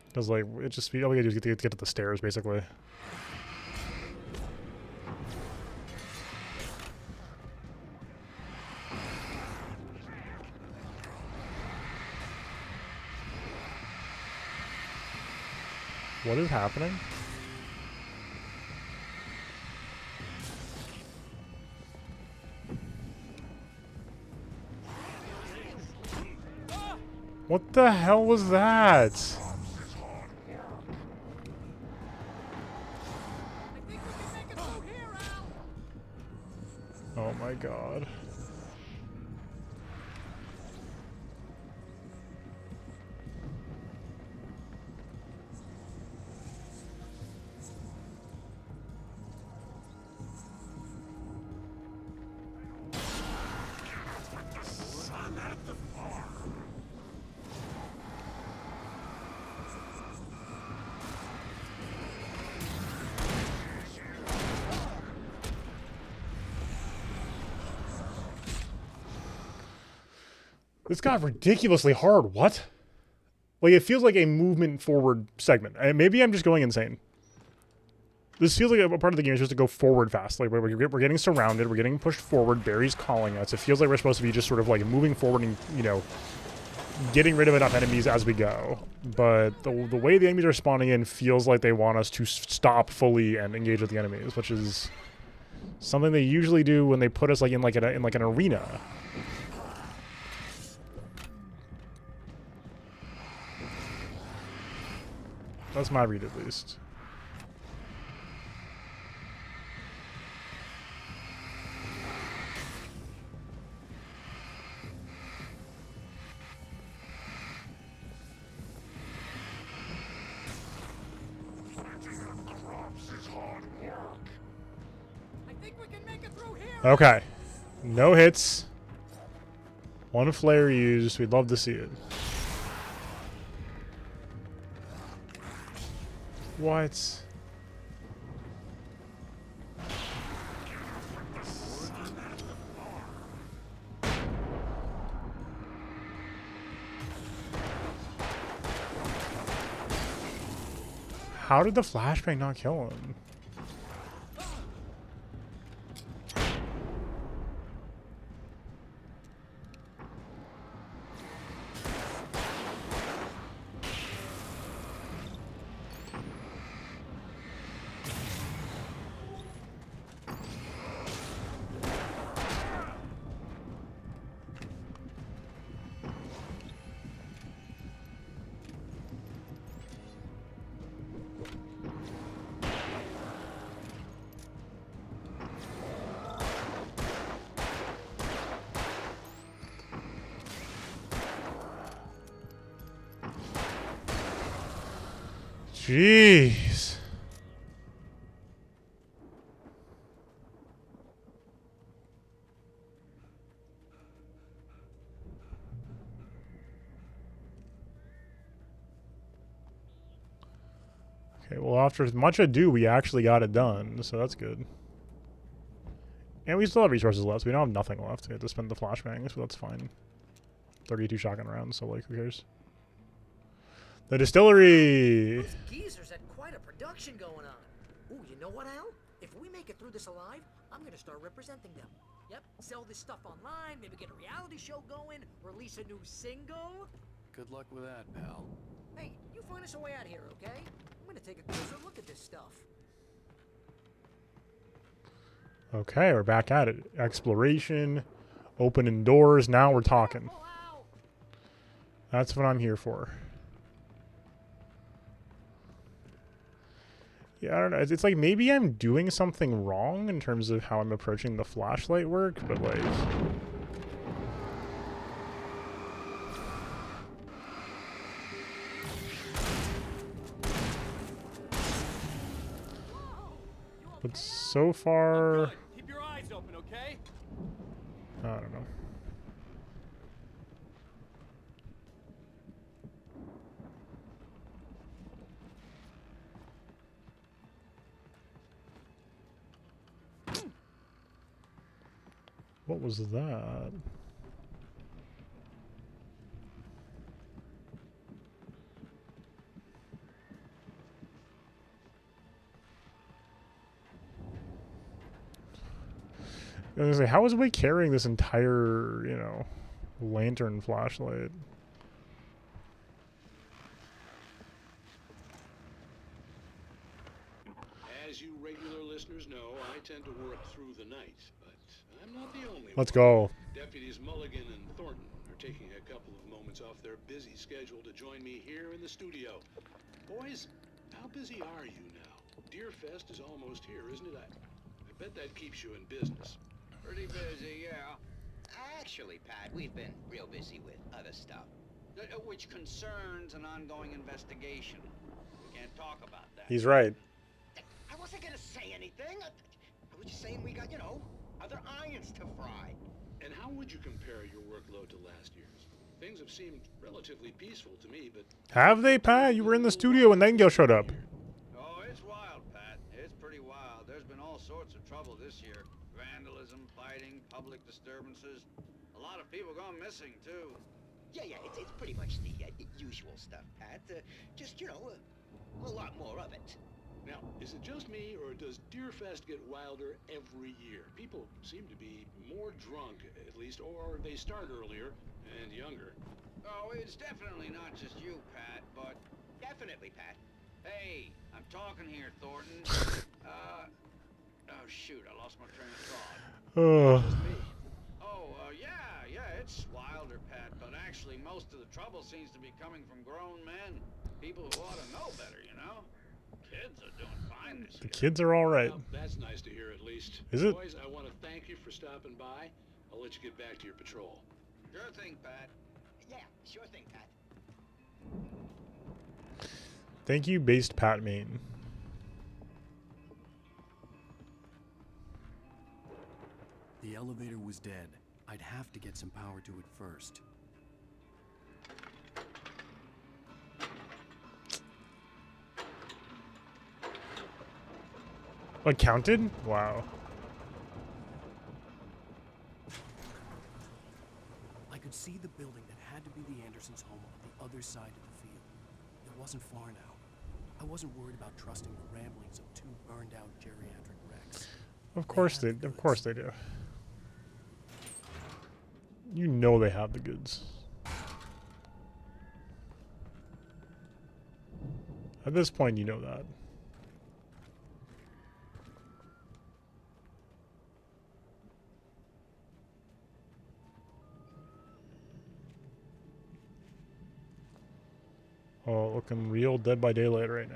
Speaker 1: Because, like, it just... all we gotta do is get to the stairs, basically. What is happening? What the hell was that? Oh my god. This got ridiculously hard. What? Like, it feels like a movement forward segment. And maybe I'm just going insane. This feels like a part of the game is just to go forward fast. Like, we're getting surrounded. We're getting pushed forward. Barry's calling us. It feels like we're supposed to be just sort of like moving forward and, you know, getting rid of enough enemies as we go. But the way the enemies are spawning in feels like they want us to stop fully and engage with the enemies, which is something they usually do when they put us like in an arena. That's my read, at least. Okay. No hits. One flare used. We'd love to see it. What? How did the flashbang not kill him? Jeez. Okay, well, after much ado, we actually got it done, so that's good. And we still have resources left, so we don't have nothing left. We have to spend the flashbangs, but that's fine. 32 shotgun rounds, so, like, who cares? The distillery!
Speaker 3: Those geezers had quite a production going on. Ooh, you know what, Al? If we make it through this alive, I'm gonna start representing them. Yep, sell this stuff online, maybe get a reality show going, release a new single.
Speaker 2: Good luck with that, pal.
Speaker 3: Hey, you find us a way out here, okay? I'm gonna take a closer look at this stuff.
Speaker 1: Okay, we're back at it. Exploration, opening doors, now we're talking. That's what I'm here for. Yeah, I don't know. It's like maybe I'm doing something wrong in terms of how I'm approaching the flashlight work, but like... But so far...
Speaker 6: Keep your eyes open, okay?
Speaker 1: I don't know. What was that? I was gonna say, how is we carrying this entire, you know, lantern flashlight?
Speaker 10: As you regular listeners know, I tend to work through the night, but I'm not the only
Speaker 1: Let's
Speaker 10: one.
Speaker 1: go.
Speaker 10: Deputies Mulligan and Thornton are taking a couple of moments off their busy schedule to join me here in the studio. Boys, how busy are you now? Deerfest is almost here, isn't it? I bet that keeps you in business.
Speaker 11: Pretty busy, yeah. Actually, Pat, we've been real busy with other stuff, which concerns an ongoing investigation. We can't talk about that.
Speaker 1: He's right.
Speaker 11: I wasn't gonna say anything. I was just saying we got, you know, other irons to fry.
Speaker 10: And how would you compare your workload to last year's? Things have seemed relatively peaceful to me, but...
Speaker 1: Have they, Pat? You were in the studio when Nightingale showed up.
Speaker 11: Oh, it's wild, Pat. It's pretty wild. There's been all sorts of trouble this year. Vandalism, fighting, public disturbances. A lot of people gone missing, too. Yeah, it's pretty much the usual stuff, Pat. Just, you know, a lot more of it.
Speaker 10: Now, is it just me, or does Deerfest get wilder every year? People seem to be more drunk, at least, or they start earlier and younger.
Speaker 11: Oh, it's definitely not just you, Pat, but... Definitely, Pat. Hey, I'm talking here, Thornton. Oh, shoot, I lost my train of thought.
Speaker 1: Oh.
Speaker 11: Yeah, it's wilder, Pat, but actually most of the trouble seems to be coming from grown men. People who ought to know better, you know? Kids are doing fine this
Speaker 1: The
Speaker 11: year.
Speaker 1: kids are all right.
Speaker 10: Well, that's nice to hear, at least.
Speaker 1: Is it?
Speaker 10: Boys, I want to thank you for stopping by. I'll let you get back to your patrol.
Speaker 11: Sure thing, Pat. Yeah, sure thing, Pat.
Speaker 1: Thank you, based Pat Main.
Speaker 2: The elevator was dead. I'd have to get some power to it first.
Speaker 1: What, counted? Wow.
Speaker 2: I could see the building that had to be the Andersons' home on the other side of the field. It wasn't far now. I wasn't worried about trusting the ramblings of two burned-out geriatric wrecks.
Speaker 1: Of course they do. You know they have the goods. At this point, you know that. Oh, looking real Dead by Daylight right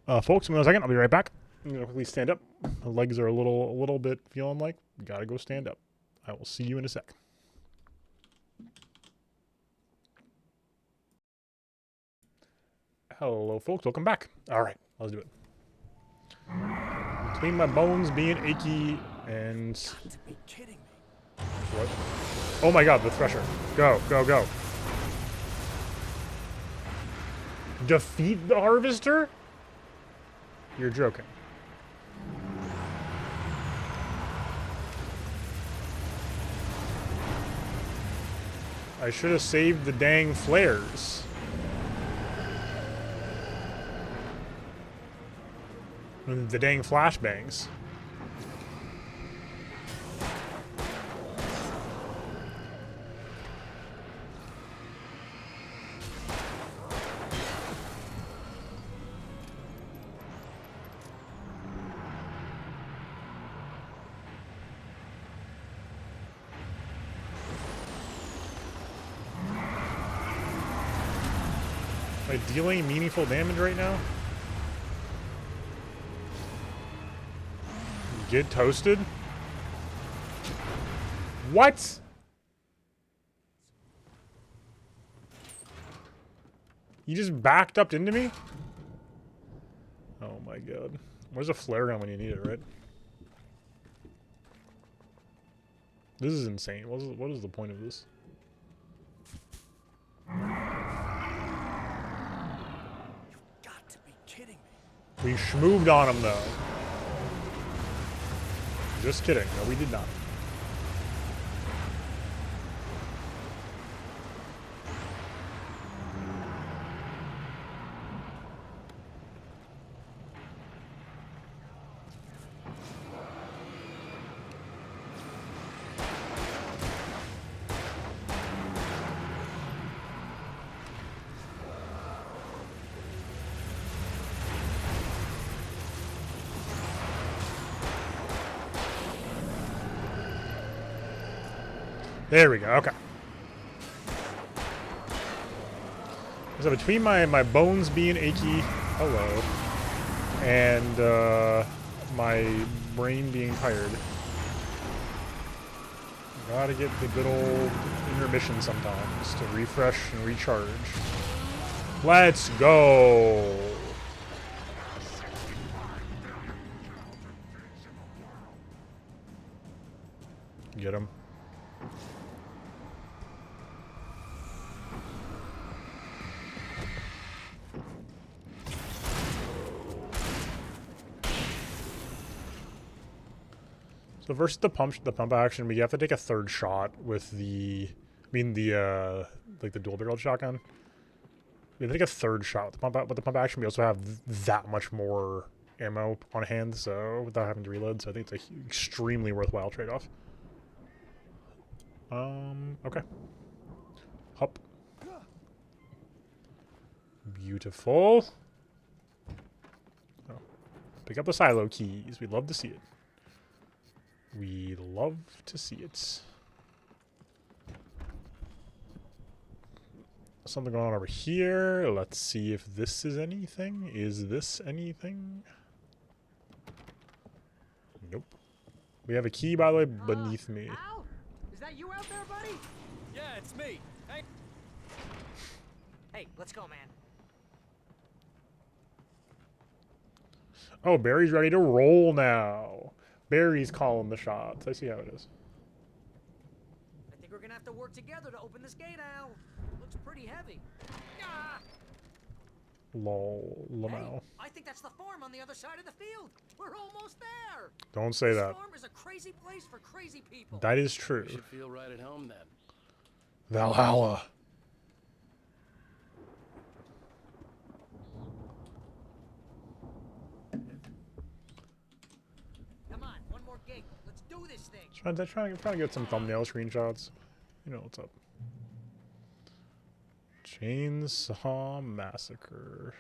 Speaker 1: now. Folks, in a second, I'll be right back. I'm gonna quickly stand up. The legs are a little bit feeling like gotta go stand up. I will see you in a sec. Hello, folks. Welcome back. All right, let's do it. Between my bones being achy and...
Speaker 2: Got to be kidding me.
Speaker 1: What? Oh my god, the Thresher. Go, go, go. Defeat the Harvester? You're joking. I should have saved the dang flares. And the dang flashbangs. Am I dealing meaningful damage right now? Get toasted? What? You just backed up into me? Oh my god. Where's a flare gun when you need it, right? This is insane. What is the point of this? We schmooved on him, though. Just kidding. No, we did not. There we go, okay. So between my bones being achy, hello, and my brain being tired, gotta get the good old intermission sometimes to refresh and recharge. Let's go! Get him. So versus the pump action, we have to take a third shot with the, like the dual barreled shotgun. We have to take a third shot with the pump action. We also have that much more ammo on hand, so without having to reload. So I think it's an extremely worthwhile trade-off. Okay. Hop. Beautiful. Oh. Pick up the silo keys. We'd love to see it. We love to see it. Something going on over here. Let's see if this is anything. Is this anything? Nope. We have a key, by the way, beneath me.
Speaker 3: Al? Is that you out there, buddy?
Speaker 12: Yeah, it's me. Hey.
Speaker 3: Hey, let's go, man.
Speaker 1: Oh, Barry's ready to roll now. Barry's calling the shots. I see how it is.
Speaker 3: I think we're gonna have to work together to open this gate, Al. Looks pretty heavy. Ah!
Speaker 1: Lol. Lamau.
Speaker 3: Hey, I think that's the farm on the other side of the field. We're almost there.
Speaker 1: Don't say that.
Speaker 3: This farm is a crazy place for crazy people.
Speaker 1: That is true.
Speaker 12: You should feel right at home then.
Speaker 1: Valhalla.
Speaker 3: Come on, one more gate. Let's do this thing.
Speaker 1: Trying to get some thumbnail screenshots. You know what's up. Chainsaw Massacre.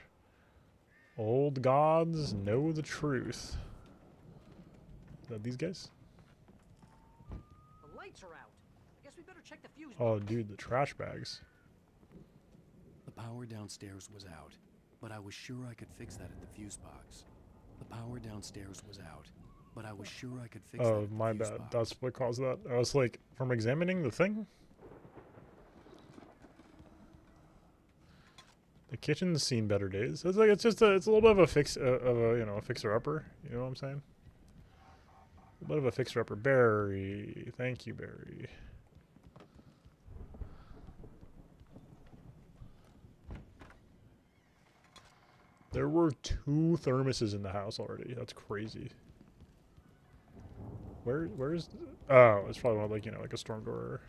Speaker 1: Old gods know the truth. Is that these guys?
Speaker 3: The lights are out. I guess we better check the fuse
Speaker 1: Oh,
Speaker 3: box.
Speaker 1: dude, the trash bags.
Speaker 2: The power downstairs was out, but I was sure I could fix that at the fuse box. The power downstairs was out, but I was sure I could fix that
Speaker 1: Oh,
Speaker 2: at the
Speaker 1: my
Speaker 2: fuse
Speaker 1: bad.
Speaker 2: box.
Speaker 1: That's what caused that. I was like, from examining the thing? The kitchen's seen better days. It's like it's a little bit of a fixer upper. You know what I'm saying? A bit of a fixer upper. Barry, thank you, Barry. There were 2 thermoses in the house already. That's crazy. Where's... Oh, it's probably one of, like, you know, like a storm door or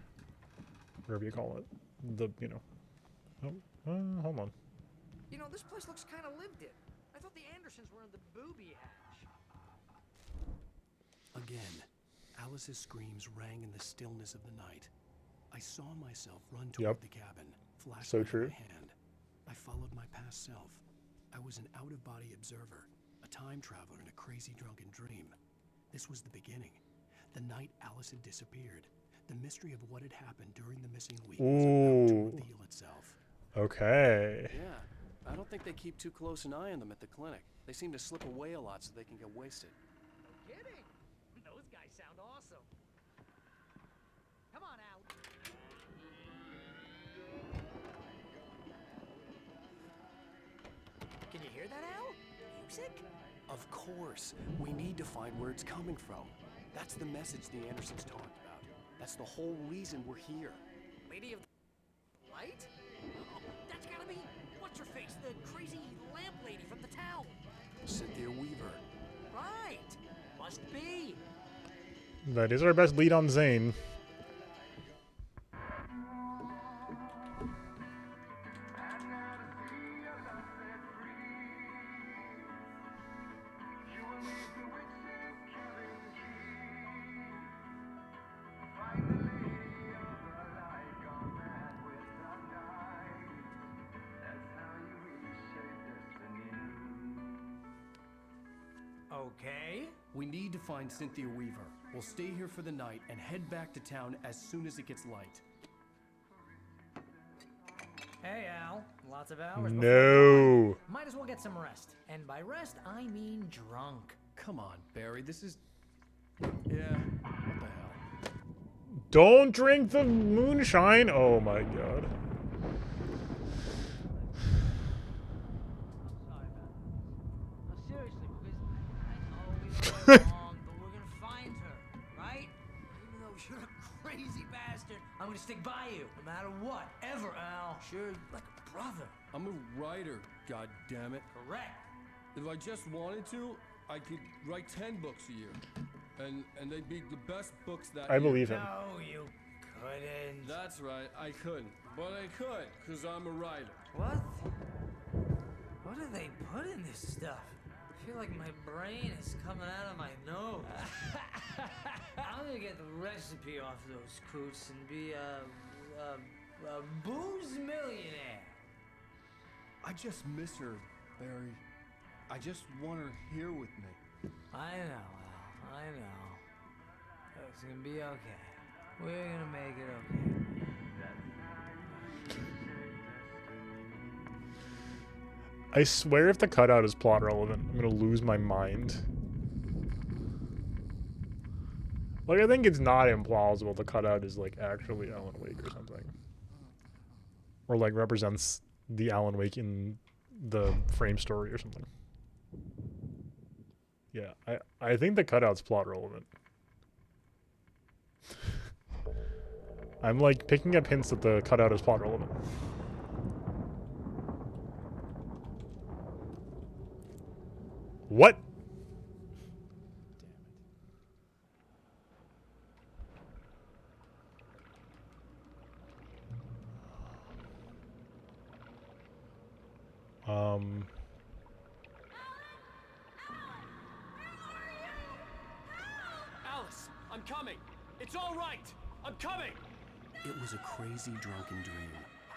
Speaker 1: whatever you call it. The, you know... Oh, hold on.
Speaker 3: You know, this place looks kind of lived in. I thought the Andersons were in the booby hatch.
Speaker 2: Again, Alice's screams rang in the stillness of the night. I saw myself run toward the cabin, flashlight in my hand. I followed my past self. I was an out-of-body observer, a time traveler in a crazy drunken dream. This was the beginning. The night Alice had disappeared. The mystery of what had happened during the missing week was about to reveal itself.
Speaker 1: Okay.
Speaker 12: Yeah, I don't think they keep too close an eye on them at the clinic. They seem to slip away a lot so they can get wasted.
Speaker 3: No kidding. Those guys sound awesome. Come on, Al. Can you hear that, Al? Music?
Speaker 2: Of course. We need to find where it's coming from. That's the message the Andersons talked about. That's the whole reason we're here.
Speaker 3: Lady of the Light? Oh, that's gotta be... What's-her-face? The crazy lamp lady from the town.
Speaker 2: Cynthia Weaver.
Speaker 3: Right. Must be.
Speaker 1: That is our best lead on Zane.
Speaker 4: Okay.
Speaker 2: We need to find Cynthia Weaver. We'll stay here for the night and head back to town as soon as it gets light.
Speaker 4: Hey, Al. Lots of hours.
Speaker 1: No.
Speaker 4: Might as well get some rest. And by rest, I mean drunk.
Speaker 2: Come on, Barry. This is... Yeah, what the hell?
Speaker 1: Don't drink the moonshine. Oh my god.
Speaker 4: But we're gonna find her, right? Even though you're a crazy bastard, I'm gonna stick by you, no matter what, ever, Al. Sure, like a brother.
Speaker 13: I'm a writer, goddammit.
Speaker 4: Correct.
Speaker 13: If I just wanted to, I could write 10 books a year. And they'd be the best books that
Speaker 1: I believe him.
Speaker 4: No, you couldn't.
Speaker 13: That's right, I couldn't. But I could, because I'm a writer.
Speaker 4: What? What do they put in this stuff? I feel like my brain is coming out of my nose. I'm gonna get the recipe off those coots and be a booze millionaire.
Speaker 13: I just miss her, Barry. I just want her here with me.
Speaker 4: I know, Al. I know. It's gonna be okay. We're gonna make it okay.
Speaker 1: I swear if the cutout is plot relevant, I'm gonna lose my mind. Like, I think it's not implausible the cutout is, like, actually Alan Wake or something. Or, like, represents the Alan Wake in the frame story or something. Yeah, I think the cutout's plot relevant. I'm, like, picking up hints that the cutout is plot relevant. What?
Speaker 12: Alice, I'm coming. It's all right. I'm coming.
Speaker 2: It was a crazy drunken dream,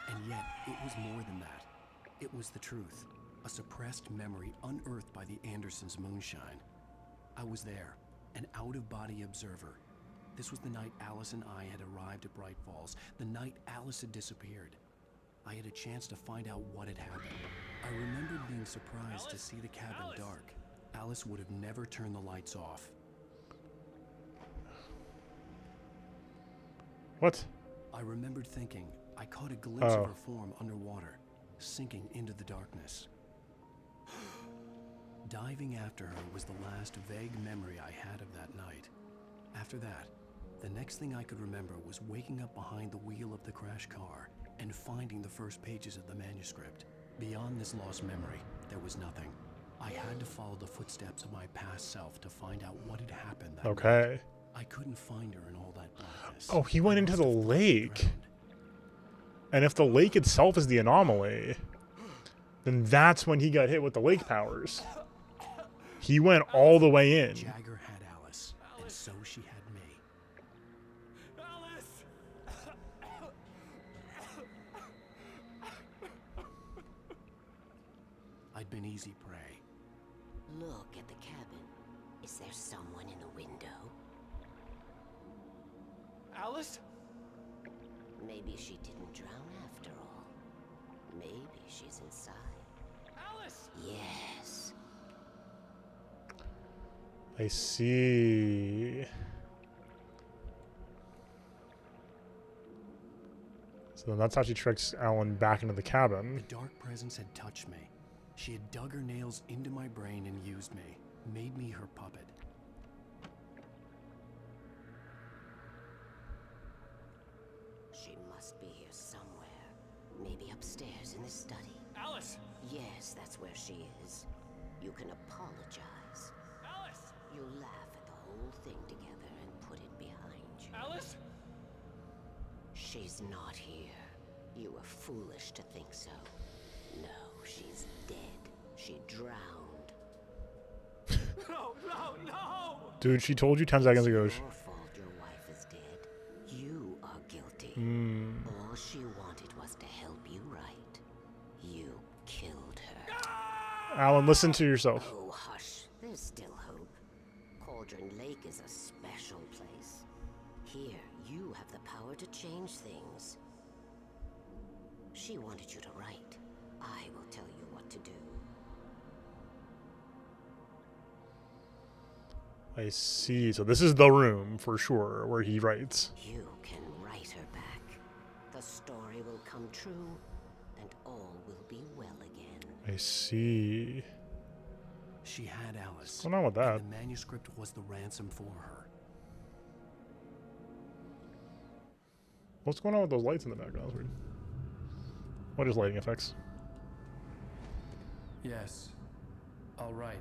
Speaker 2: and yet it was more than that. It was the truth, a suppressed memory unearthed by the Andersons' moonshine. I was there, an out-of-body observer. This was the night Alice and I had arrived at Bright Falls, the night Alice had disappeared. I had a chance to find out what had happened. I remembered being surprised to see the cabin dark. Alice would have never turned the lights off.
Speaker 1: What?
Speaker 2: I remembered thinking I caught a glimpse of her form underwater, sinking into the darkness. Diving after her was the last vague memory I had of that night. After that, the next thing I could remember was waking up behind the wheel of the crash car and finding the first pages of the manuscript. Beyond this lost memory, there was nothing. I had to follow the footsteps of my past self to find out what had happened that
Speaker 1: Okay.
Speaker 2: night. I couldn't find her in all that blackness.
Speaker 1: Oh, he went
Speaker 2: I
Speaker 1: into
Speaker 2: must
Speaker 1: the
Speaker 2: have fallen to
Speaker 1: lake.
Speaker 2: ground.
Speaker 1: And if the lake itself is the anomaly, then that's when he got hit with the lake powers. He went all the way in.
Speaker 2: Jagger had Alice, and so she had me.
Speaker 6: Alice!
Speaker 2: I'd been easy prey.
Speaker 14: Look at the cabin. Is there someone in the window?
Speaker 6: Alice?
Speaker 14: Maybe she didn't drown after all. Maybe she's inside.
Speaker 6: Alice!
Speaker 14: Yes.
Speaker 1: I see. So then that's how she tricks Alan back into the cabin.
Speaker 2: The dark presence had touched me. She had dug her nails into my brain and used me, made me her puppet.
Speaker 14: She must be here somewhere. Maybe upstairs in the study.
Speaker 6: Alice!
Speaker 14: Yes, that's where she is. You can apologize.
Speaker 6: Alice!
Speaker 14: You laugh at the whole thing together and put it behind you.
Speaker 6: Alice?
Speaker 14: She's not here. You were foolish to think so. No, she's dead. She drowned.
Speaker 6: No, no, no!
Speaker 1: Dude, she told you 10 seconds ago.
Speaker 14: Your fault your wife is dead. You are guilty. All she wanted was to help you right. You killed her.
Speaker 1: Alan, listen to yourself.
Speaker 14: Oh, hush. There's still hope. Cauldron Lake is a special place. Here, you have the power to change things. She wanted you to write. I will tell you what to do.
Speaker 1: I see. So this is the room for sure where he writes.
Speaker 14: You can write her back. The story will come true, and all will be well again.
Speaker 1: I see.
Speaker 2: She had Alice.
Speaker 1: What's going on with that?
Speaker 2: And the manuscript was the ransom for her.
Speaker 1: What's going on with those lights in the background? That's weird. What is lighting effects?
Speaker 2: Yes. All right.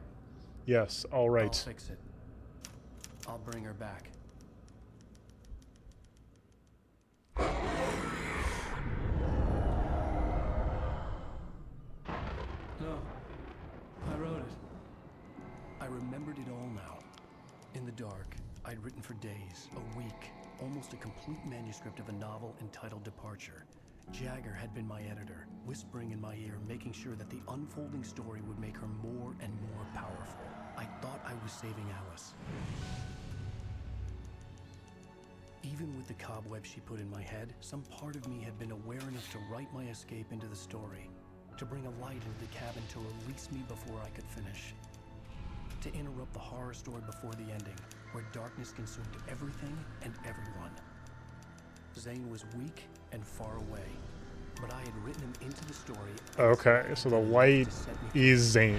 Speaker 1: Yes, all right.
Speaker 2: I'll fix it. I'll bring her back. No. I wrote it. I remembered it all now. In the dark, I'd written for days, a week, almost a complete manuscript of a novel entitled Departure. Jagger had been my editor, whispering in my ear, making sure that the unfolding story would make her more and more powerful. I thought I was saving Alice. Even with the cobweb she put in my head, some part of me had been aware enough to write my escape into the story, to bring a light into the cabin to release me before I could finish, to interrupt the horror story before the ending, where darkness consumed everything and everyone. Zane was weak and far away, but I had written him into the story.
Speaker 1: Okay, so the light is Zane.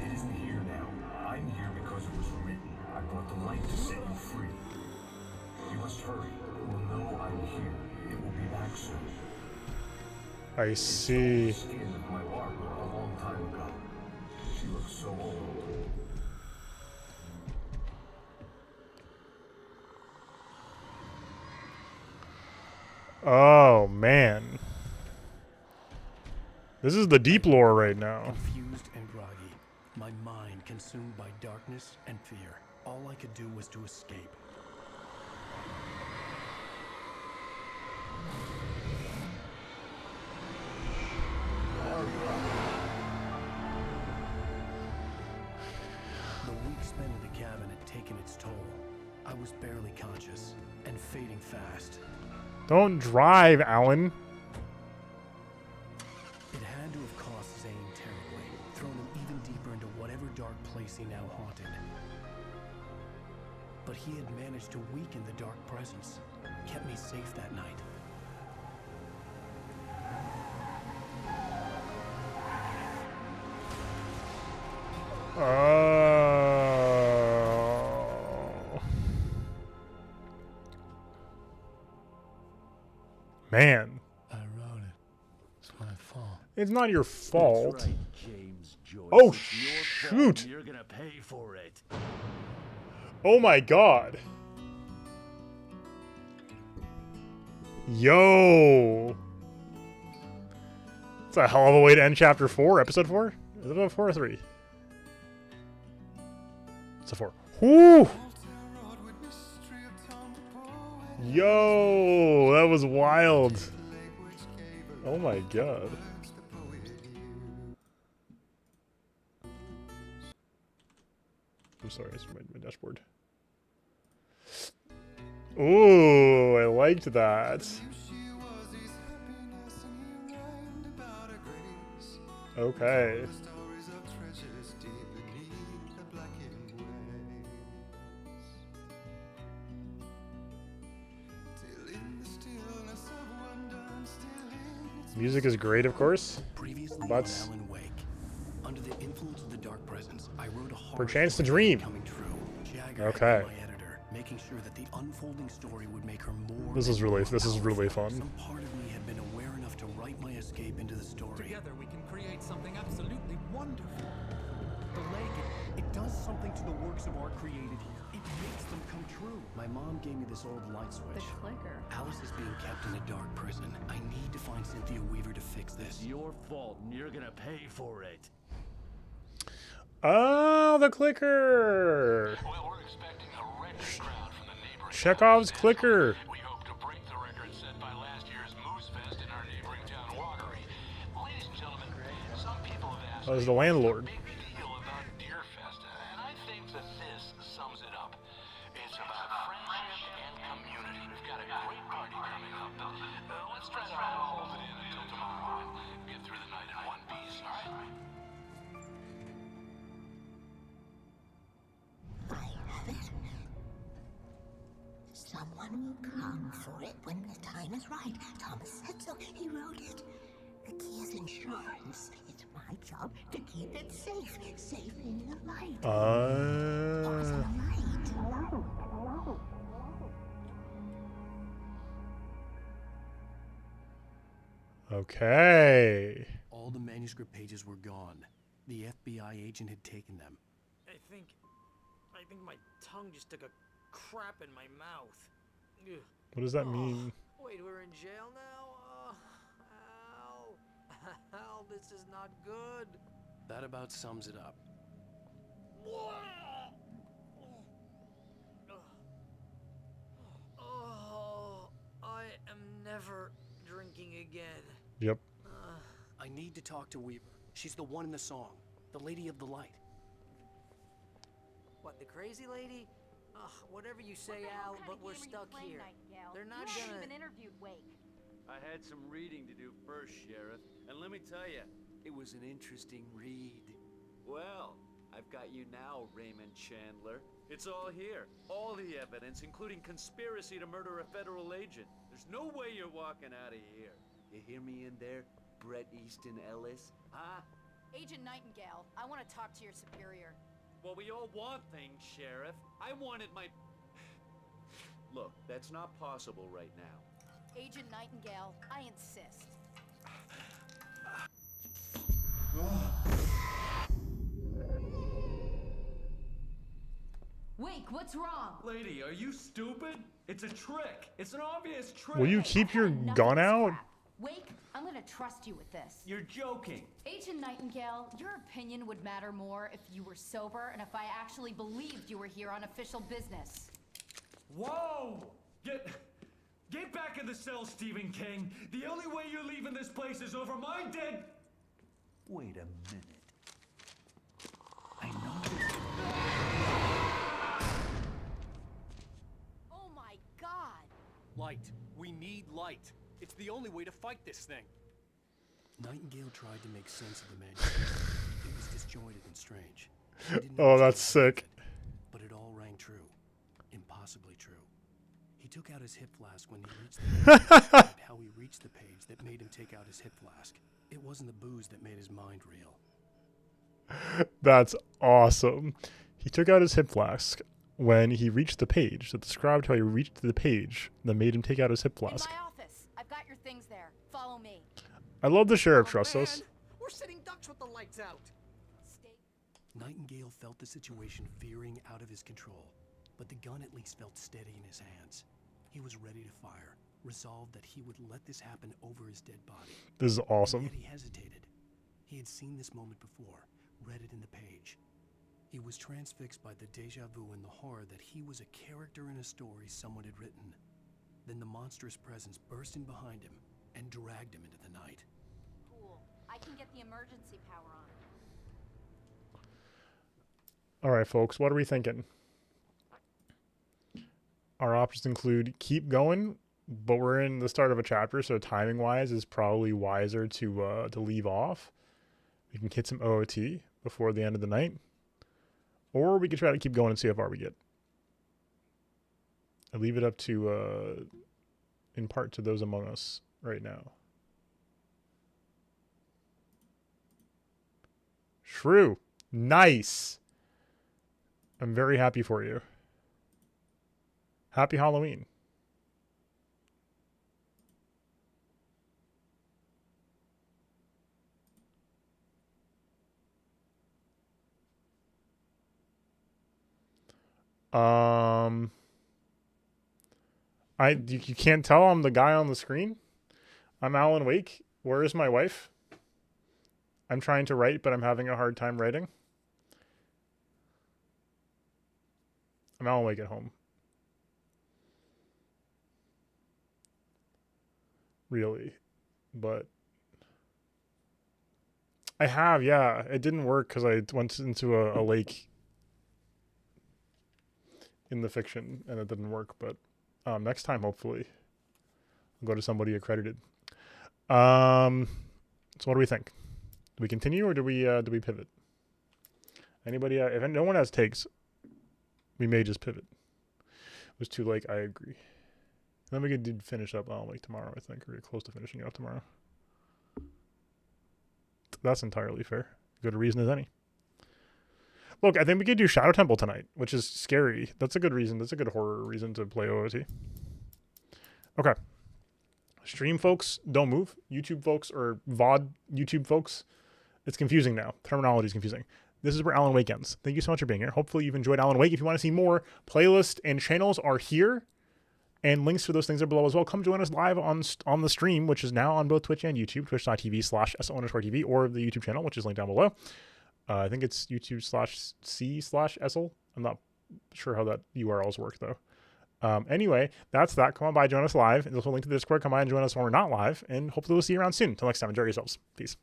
Speaker 5: It isn't here now. I'm here because it was written. I brought the light to set you free. You must hurry. You will know I'm here. It will be back soon.
Speaker 1: I see.
Speaker 5: The skin of my Barbara a long time ago. She looks so old.
Speaker 1: Oh, man. This is the deep lore right now.
Speaker 2: Confused and groggy, my mind consumed by darkness and fear. All I could do was to escape. The week spent in the cabin had taken its toll. I was barely conscious and fading fast.
Speaker 1: Don't drive, Alan.
Speaker 2: It had to have cost Zane terribly, thrown him even deeper into whatever dark place he now haunted. But he had managed to weaken the dark presence, kept me safe that night.
Speaker 1: Oh. Man.
Speaker 2: I wrote it. It's my fault.
Speaker 1: It's not your fault.
Speaker 15: That's right, James Joyce.
Speaker 1: Oh,
Speaker 15: It's your fault,
Speaker 1: shoot.
Speaker 15: and you're gonna pay for it.
Speaker 1: Oh my god. Yo. It's a hell of a way to end chapter 4, episode 4? Is it a 4 or 3? It's a 4. Whoo! Yo, that was wild. Oh my god. I'm sorry, it's my dashboard. Ooh, I liked that. Okay. Music is great, of course,
Speaker 2: Previously
Speaker 1: but
Speaker 2: on Alan Wake, under the influence of the dark presence, I wrote a horror
Speaker 1: perchance to
Speaker 2: story
Speaker 1: dream.
Speaker 2: coming true. Jagger
Speaker 1: Okay.
Speaker 2: had been my editor, making sure that the unfolding story would make her more.
Speaker 1: This is really fun.
Speaker 2: Some part of me had been aware enough to write my escape into the story.
Speaker 16: Together we can create something absolutely wonderful.
Speaker 2: The lake, it does something to the works of art created here. It makes them come true. My mom gave me this old light switch.
Speaker 17: The clicker.
Speaker 2: Alice is being kept in a dark prison. I need to find Cynthia Weaver to fix this.
Speaker 15: It's your fault, and you're gonna pay for it.
Speaker 1: Oh, the clicker!
Speaker 10: Well, we're expecting a record crowd from the neighboring
Speaker 1: Chekhov's clicker.
Speaker 10: We hope to break the record set by last year's Moose Fest in our neighboring town, Watery. Ladies and gentlemen, some people have asked
Speaker 1: Oh, there's the landlord.
Speaker 10: a big deal about Deerfest, and I think that this sums it up. It's about friendship and community. We've got a great party coming up. Let's try to hold it in until tomorrow and get through the night in one piece, all right?
Speaker 14: Someone will come for it when the time is right. Thomas said so. He wrote it. The key is insurance. It's my job to keep it safe. Safe in the light. Thomas, in the light. Hello.
Speaker 1: Okay.
Speaker 2: All the manuscript pages were gone. The FBI agent had taken them.
Speaker 3: I think my tongue just took a crap in my mouth. Ugh.
Speaker 1: What does that mean?
Speaker 3: Wait, we're in jail now? Al, this is not good.
Speaker 2: That about sums it up.
Speaker 3: Oh, I am never drinking again.
Speaker 1: Yep.
Speaker 2: I need to talk to Weaver. She's the one in the song. The Lady of the Light.
Speaker 3: What, the crazy lady? Ugh, whatever you say, Al, but we're stuck here. They're not
Speaker 17: You
Speaker 3: gonna...
Speaker 17: haven't even interviewed Wake.
Speaker 18: I had some reading to do first, Sheriff, and let me tell you, it was an interesting read. Well, I've got you now, Raymond Chandler. It's all here. All the evidence, including conspiracy to murder a federal agent. There's no way you're walking out of here. You hear me in there, Bret Easton Ellis? Huh?
Speaker 17: Agent Nightingale, I want to talk to your superior.
Speaker 18: Well, we all want things, Sheriff. I wanted my... Look, that's not possible right now.
Speaker 17: Agent Nightingale, I insist. Wake, what's wrong?
Speaker 13: Lady, are you stupid? It's a trick. It's an obvious trick.
Speaker 1: Will you keep your gun out?
Speaker 17: Wake, I'm gonna trust you with this.
Speaker 13: You're joking.
Speaker 17: Agent Nightingale, your opinion would matter more if you were sober and if I actually believed you were here on official business.
Speaker 13: Whoa! Get back in the cell, Stephen King. The only way you're leaving this place is over my dead...
Speaker 18: Wait a minute. I know this.
Speaker 17: Oh my god!
Speaker 2: Light. We need light. It's the only way to fight this thing. Nightingale tried to make sense of the manuscript. It was disjointed and strange. He didn't
Speaker 1: Oh,
Speaker 2: understand
Speaker 1: that's sick.
Speaker 2: but it all rang true. Impossibly true. He took out his hip flask when he reached the page. Described how he reached the page that made him take out his hip flask. It wasn't the booze that made his mind real.
Speaker 1: That's awesome. He took out his hip flask when he reached the page that described how he reached the page that made him take out his hip flask.
Speaker 17: In my office. I've got your things there. Follow me.
Speaker 1: I love the sheriff trusts us.
Speaker 3: We're sitting ducks with the lights out.
Speaker 2: Nightingale felt the situation veering out of his control, but the gun at least felt steady in his hands. He was ready to fire, resolved that he would let this happen over his dead body.
Speaker 1: This is awesome.
Speaker 2: And yet he hesitated. He had seen this moment before, read it in the page. He was transfixed by the deja vu and the horror that he was a character in a story someone had written. Then the monstrous presence burst in behind him and dragged him into the night.
Speaker 17: Cool. I can get the emergency power on.
Speaker 1: All right, folks, what are we thinking? Our options include keep going, but we're in the start of a chapter, so timing-wise, it's probably wiser to leave off. We can hit some OOT before the end of the night, or we could try to keep going and see how far we get. I leave it up to, in part, to those among us right now. Shrew, nice. I'm very happy for you. Happy Halloween. You can't tell I'm the guy on the screen. I'm Alan Wake. Where is my wife? I'm trying to write, but I'm having a hard time writing. I'm Alan Wake at home. Really. But I have, yeah. It didn't work because I went into a lake in the fiction and it didn't work. But next time, hopefully, I'll go to somebody accredited. So what do we think? Do we continue or do we pivot? Anybody? If no one has takes, we may just pivot. It was too late. I agree. Then we could finish up Alan Wake tomorrow, I think, or get close to finishing up tomorrow. That's entirely fair. Good a reason as any. Look, I think we could do Shadow Temple tonight, which is scary. That's a good reason. That's a good horror reason to play OOT. Okay. Stream folks, don't move. YouTube folks or VOD YouTube folks, it's confusing now. Terminology is confusing. This is where Alan Wake ends. Thank you so much for being here. Hopefully you've enjoyed Alan Wake. If you want to see more, playlists and channels are here. And links to those things are below as well. Come join us live on the stream, which is now on both Twitch and YouTube, twitch.tv/SL_TV, or the YouTube channel, which is linked down below. I think it's YouTube/C/SL. I'm not sure how that URLs work, though. Anyway, that's that. Come on by, join us live. There's also a link to the Discord. Come by and join us when we're not live. And hopefully we'll see you around soon. Until next time, enjoy yourselves. Peace.